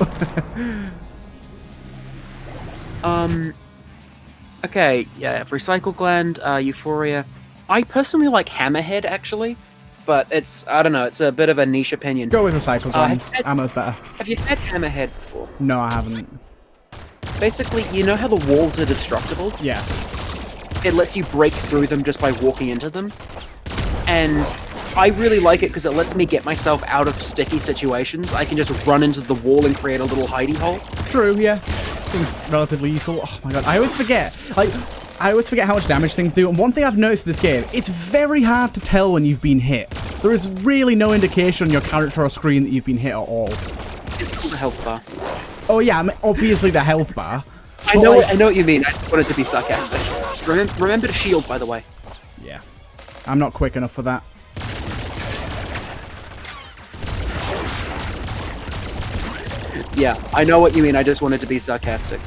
Okay, yeah, Recycle Gland, Euphoria. I personally like Hammerhead, actually, but I don't know, it's a bit of a niche opinion. Go with Recycle Gland. Ammo's better. Have you had Hammerhead before? No, I haven't. Basically, you know how the walls are destructible? Yeah. It lets you break through them just by walking into them. And I really like it because it lets me get myself out of sticky situations. I can just run into the wall and create a little hidey hole. True, yeah. Seems relatively useful. Oh my god, I always forget. I always forget how much damage things do. And one thing I've noticed with this game, it's very hard to tell when you've been hit. There is really no indication on your character or screen that you've been hit at all. It's called a health bar. Oh yeah, I mean, obviously the health bar. I know what you mean. I just wanted to be sarcastic. Remember to shield, by the way. Yeah. I'm not quick enough for that. Yeah, I know what you mean. I just wanted to be sarcastic.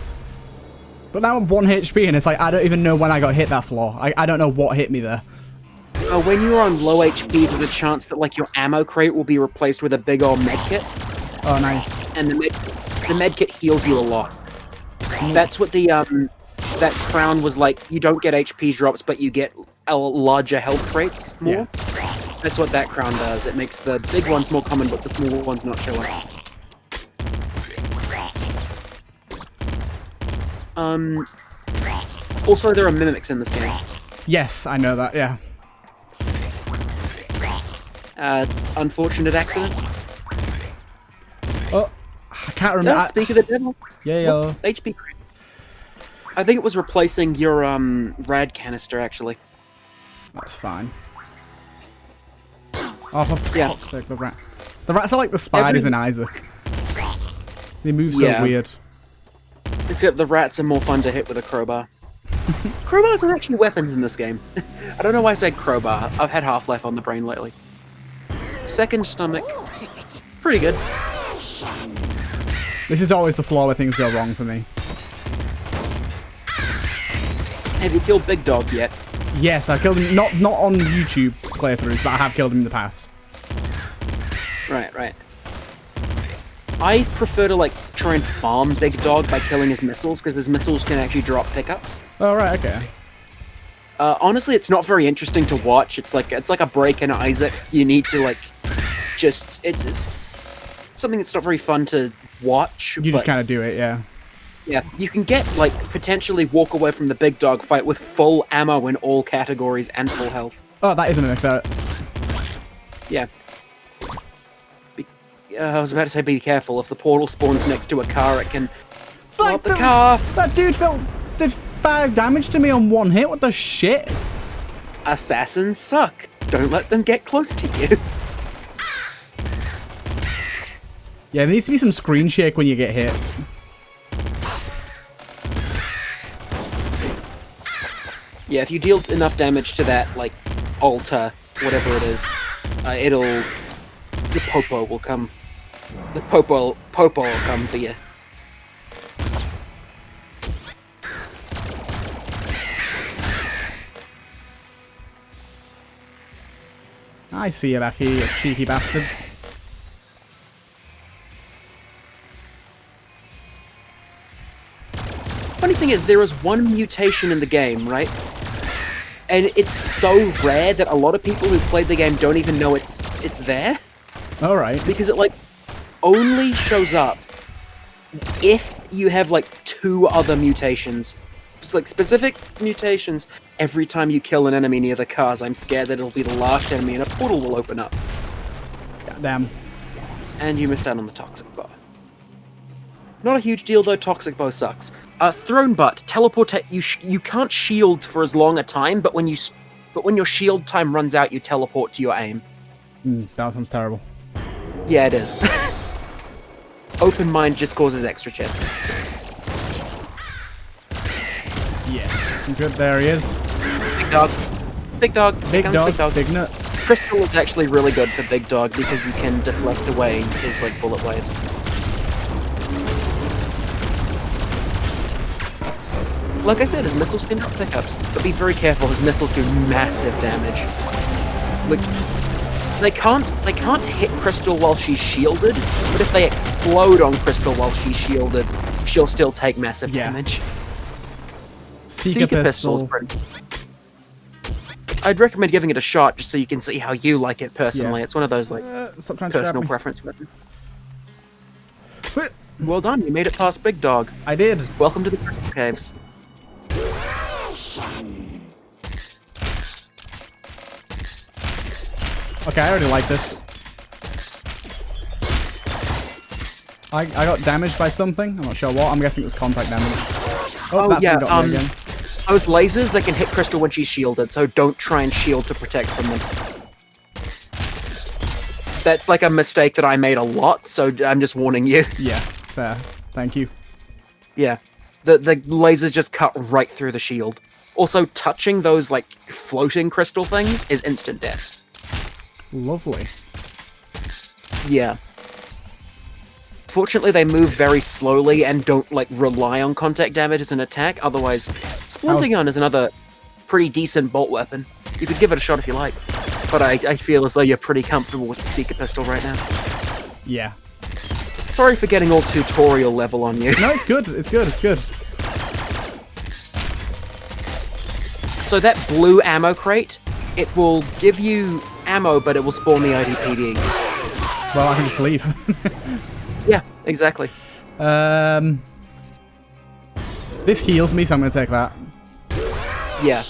But now I'm 1 HP and it's like, I don't even know when I got hit that floor. I don't know what hit me there. When you're on low HP, there's a chance that like your ammo crate will be replaced with a big old medkit. Oh, nice. And the medkit heals you a lot. Nice. That's what the that crown was like. You don't get HP drops, but you get larger health crates more. Yeah. That's what that crown does. It makes the big ones more common, but the small ones not showing. Also, there are mimics in this game. Yes, I know that, yeah. Unfortunate accident. Oh, I can't remember. No, speak of the devil. Yeah. Whoop, HP. I think it was replacing your rad canister, actually. That's fine. Oh, for yeah. fuck's sake, the rats. The rats are like the spiders in Isaac. They move so weird. Except the rats are more fun to hit with a crowbar. Crowbars are actually weapons in this game. I don't know why I said crowbar. I've had Half-Life on the brain lately. Second stomach. Pretty good. This is always the flaw where things go wrong for me. Have you killed Big Dog yet? Yes, I killed him. Not on YouTube playthroughs, but I have killed him in the past. Right. I prefer to like try and farm Big Dog by killing his missiles, because his missiles can actually drop pickups. Oh, right, okay. Honestly, it's not very interesting to watch. It's like a break in Isaac. You need to like it's something that's not very fun to watch. You just kind of do it, yeah. Yeah, you can get like potentially walk away from the Big Dog fight with full ammo in all categories and full health. Oh, that isn't an Yeah. I was about to say be careful. If the portal spawns next to a car, it can blow up the car. That dude did 5 damage to me on 1 hit. What the shit? Assassins suck. Don't let them get close to you. Yeah, there needs to be some screen shake when you get hit. Yeah, if you deal enough damage to that, like, altar, whatever it is, the popo will come. The popo will come for you. I see you back here, you cheeky bastards. Funny thing is, there is one mutation in the game, right? And it's so rare that a lot of people who played the game don't even know it's there. All right. Because it like only shows up if you have like 2 other mutations. It's like specific mutations. Every time you kill an enemy near the cars, I'm scared that it'll be the last enemy and a portal will open up. Damn. And you missed out on the toxic bar. Not a huge deal though. Toxic bow sucks. Thrown butt. Teleport. You can't shield for as long a time, but when your shield time runs out, you teleport to your aim. That sounds terrible. Yeah, it is. Open mind just causes extra chests. Yeah. Good. There he is. Big dog. Big dog. Big dog. Big nuts. Crystal is actually really good for Big Dog because you can deflect away his like bullet waves. Like I said, his missiles can drop pickups, but be very careful, his missiles do massive damage. Like They can't hit Crystal while she's shielded, but if they explode on Crystal while she's shielded, she'll still take massive damage. Seeker Pistol's pretty. I'd recommend giving it a shot just so you can see how you like it personally. It's one of those like personal preference weapons. Well done, you made it past Big Dog. I did. Welcome to the Crystal Caves. Okay, I already like this. I got damaged by something. I'm not sure what. I'm guessing it was contact damage. Oh yeah, those lasers, they can hit Crystal when she's shielded, so don't try and shield to protect from them. That's like a mistake that I made a lot, so I'm just warning you. Yeah, fair. Thank you. Yeah. The lasers just cut right through the shield. Also, touching those, like, floating crystal things is instant death. Lovely. Yeah. Fortunately, they move very slowly and don't, like, rely on contact damage as an attack. Otherwise, Splinter Gun is another pretty decent bolt weapon. You could give it a shot if you like. But I feel as though you're pretty comfortable with the Seeker Pistol right now. Yeah. Sorry for getting all tutorial level on you. No, it's good. It's good. It's good. So that blue ammo crate, it will give you ammo, but it will spawn the IDPD. Well, I can just leave. Yeah, exactly. This heals me, so I'm going to take that. Yeah.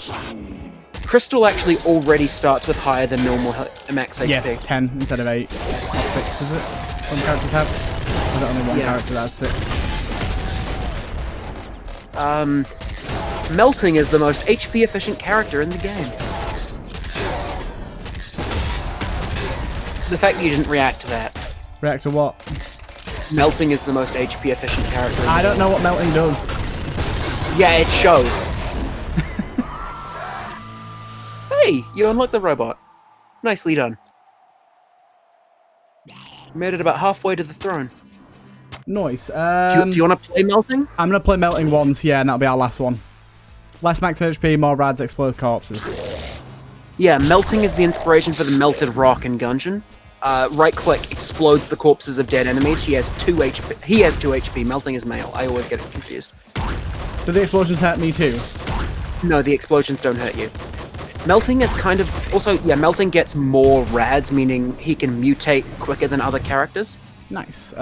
Crystal actually already starts with higher than normal max HP. Yes, 10 instead of 8. Not 6, is it? Some characters have? Or is it only one character that has 6? Melting is the most HP efficient character in the game. The fact that you didn't react to that. React to what? Melting is the most HP efficient character in the I don't game. know what melting does. Yeah, it shows. Hey, you unlocked the robot. Nicely done. Made it about halfway to the throne. Nice. Do you want to play Melting? I'm going to play melting once, yeah, and that'll be our last one. Less max HP, more rads, explode corpses. Yeah, Melting is the inspiration for the melted rock in Gungeon. Right-click explodes the corpses of dead enemies. He has 2 HP. He has 2 HP. Melting is male. I always get it confused. Do the explosions hurt me too? No, the explosions don't hurt you. Melting is kind of... Also, yeah, Melting gets more rads, meaning he can mutate quicker than other characters. Nice.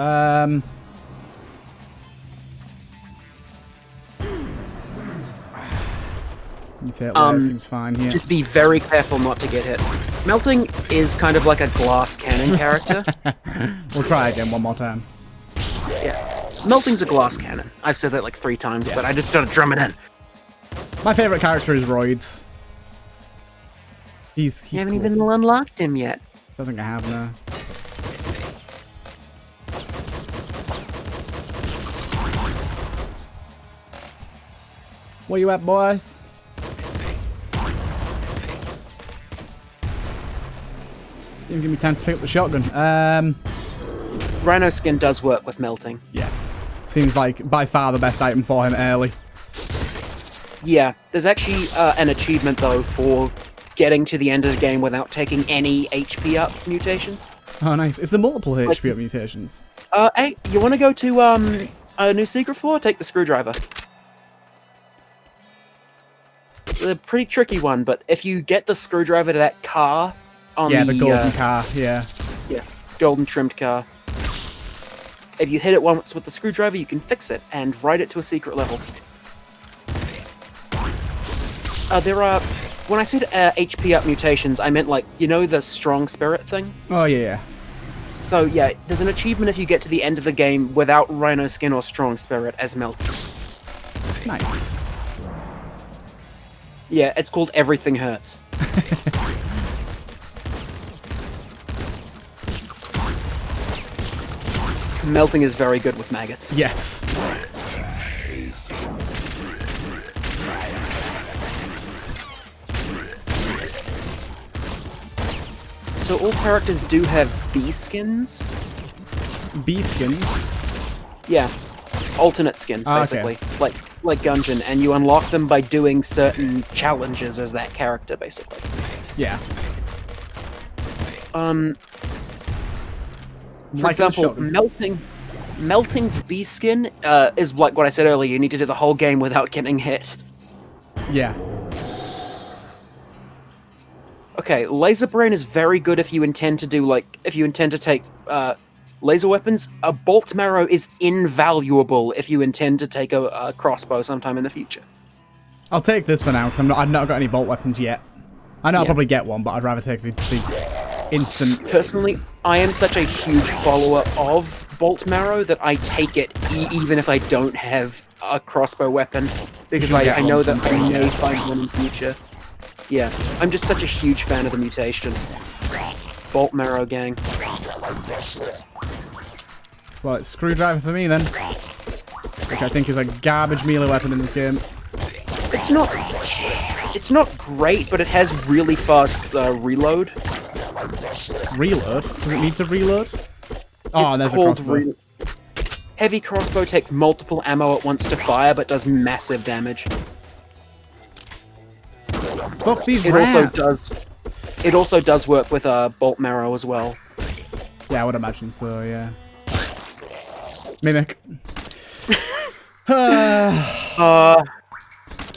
Seems fine here. Just be very careful not to get hit. Melting is kind of like a glass cannon character. We'll try again one more time. Yeah. Melting's a glass cannon. I've said that like 3 times, but I just gotta drum it in. My favourite character is Roids. He's You haven't cool. even unlocked him yet. I think I have now. Where you at, boys? Didn't give me time to pick up the shotgun. Rhino skin does work with Melting. Yeah. Seems like by far the best item for him early. Yeah, there's actually an achievement though for getting to the end of the game without taking any HP up mutations. Oh, nice. Is there multiple HP up mutations? Hey, you want to go to a new secret floor? Take the screwdriver. It's a pretty tricky one, but if you get the screwdriver to that car on the golden car, yeah. Yeah, golden trimmed car. If you hit it once with the screwdriver, you can fix it and write it to a secret level. There are... When I said HP up mutations, I meant like, you know the strong spirit thing? Oh, yeah. So, yeah, there's an achievement if you get to the end of the game without Rhino Skin or Strong Spirit as Melting. Nice. Yeah, it's called Everything Hurts. Melting is very good with maggots. Yes. So all characters do have bee skins? Bee skins? Yeah. Alternate skins, basically. Okay. Like Gungeon, and you unlock them by doing certain challenges as that character, basically. Yeah. For example, Melting's bee skin is like what I said earlier. You need to do the whole game without getting hit. Yeah. Okay, Laser Brain is very good if you intend to do take laser weapons. A Bolt Marrow is invaluable if you intend to take a crossbow sometime in the future. I'll take this for now because I've not got any bolt weapons yet. I know I'll probably get one, but I'd rather take the instant. Personally, I am such a huge follower of Bolt Marrow that I take it even if I don't have a crossbow weapon, because I know that I may find one in the future. Yeah, I'm just such a huge fan of the mutation. Bolt Marrow gang. Well, it's Screwdriver for me then, which I think is a garbage melee weapon in this game. It's not great, but it has really fast reload. Reload? Does it need to reload? Oh, and there's a crossbow. Heavy crossbow takes multiple ammo at once to fire, but does massive damage. Fuck these rats. It also does work with Bolt Marrow as well. Yeah, I would imagine so, yeah. Mimic.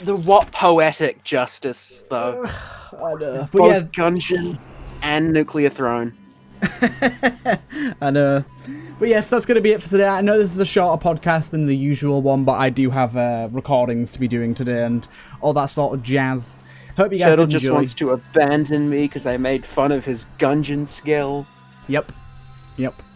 What poetic justice, though. I know. Both Gungeon and Nuclear Throne. I know. But yes, that's going to be it for today. I know this is a shorter podcast than the usual one, but I do have recordings to be doing today and all that sort of jazz. Hope you guys Turtle enjoy. just wants to abandon me because I made fun of his Gungeon skill. Yep.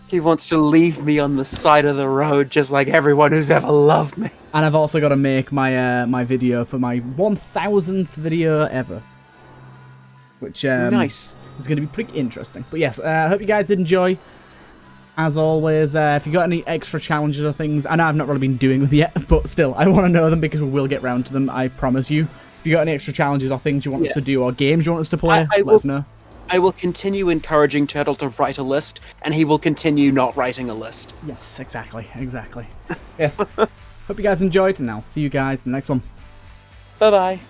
He wants to leave me on the side of the road just like everyone who's ever loved me. And I've also got to make my my video for my 1000th video ever. Which nice. is going to be pretty interesting. But yes, I hope you guys did enjoy. As always, if you got any extra challenges or things, I know I've not really been doing them yet, but still, I want to know them because we will get round to them, I promise you. If you got any extra challenges or things you want us to do or games you want us to play, let us know. I will continue encouraging Turtle to write a list, and he will continue not writing a list. Yes, exactly. Yes. Hope you guys enjoyed, and I'll see you guys in the next one. Bye-bye.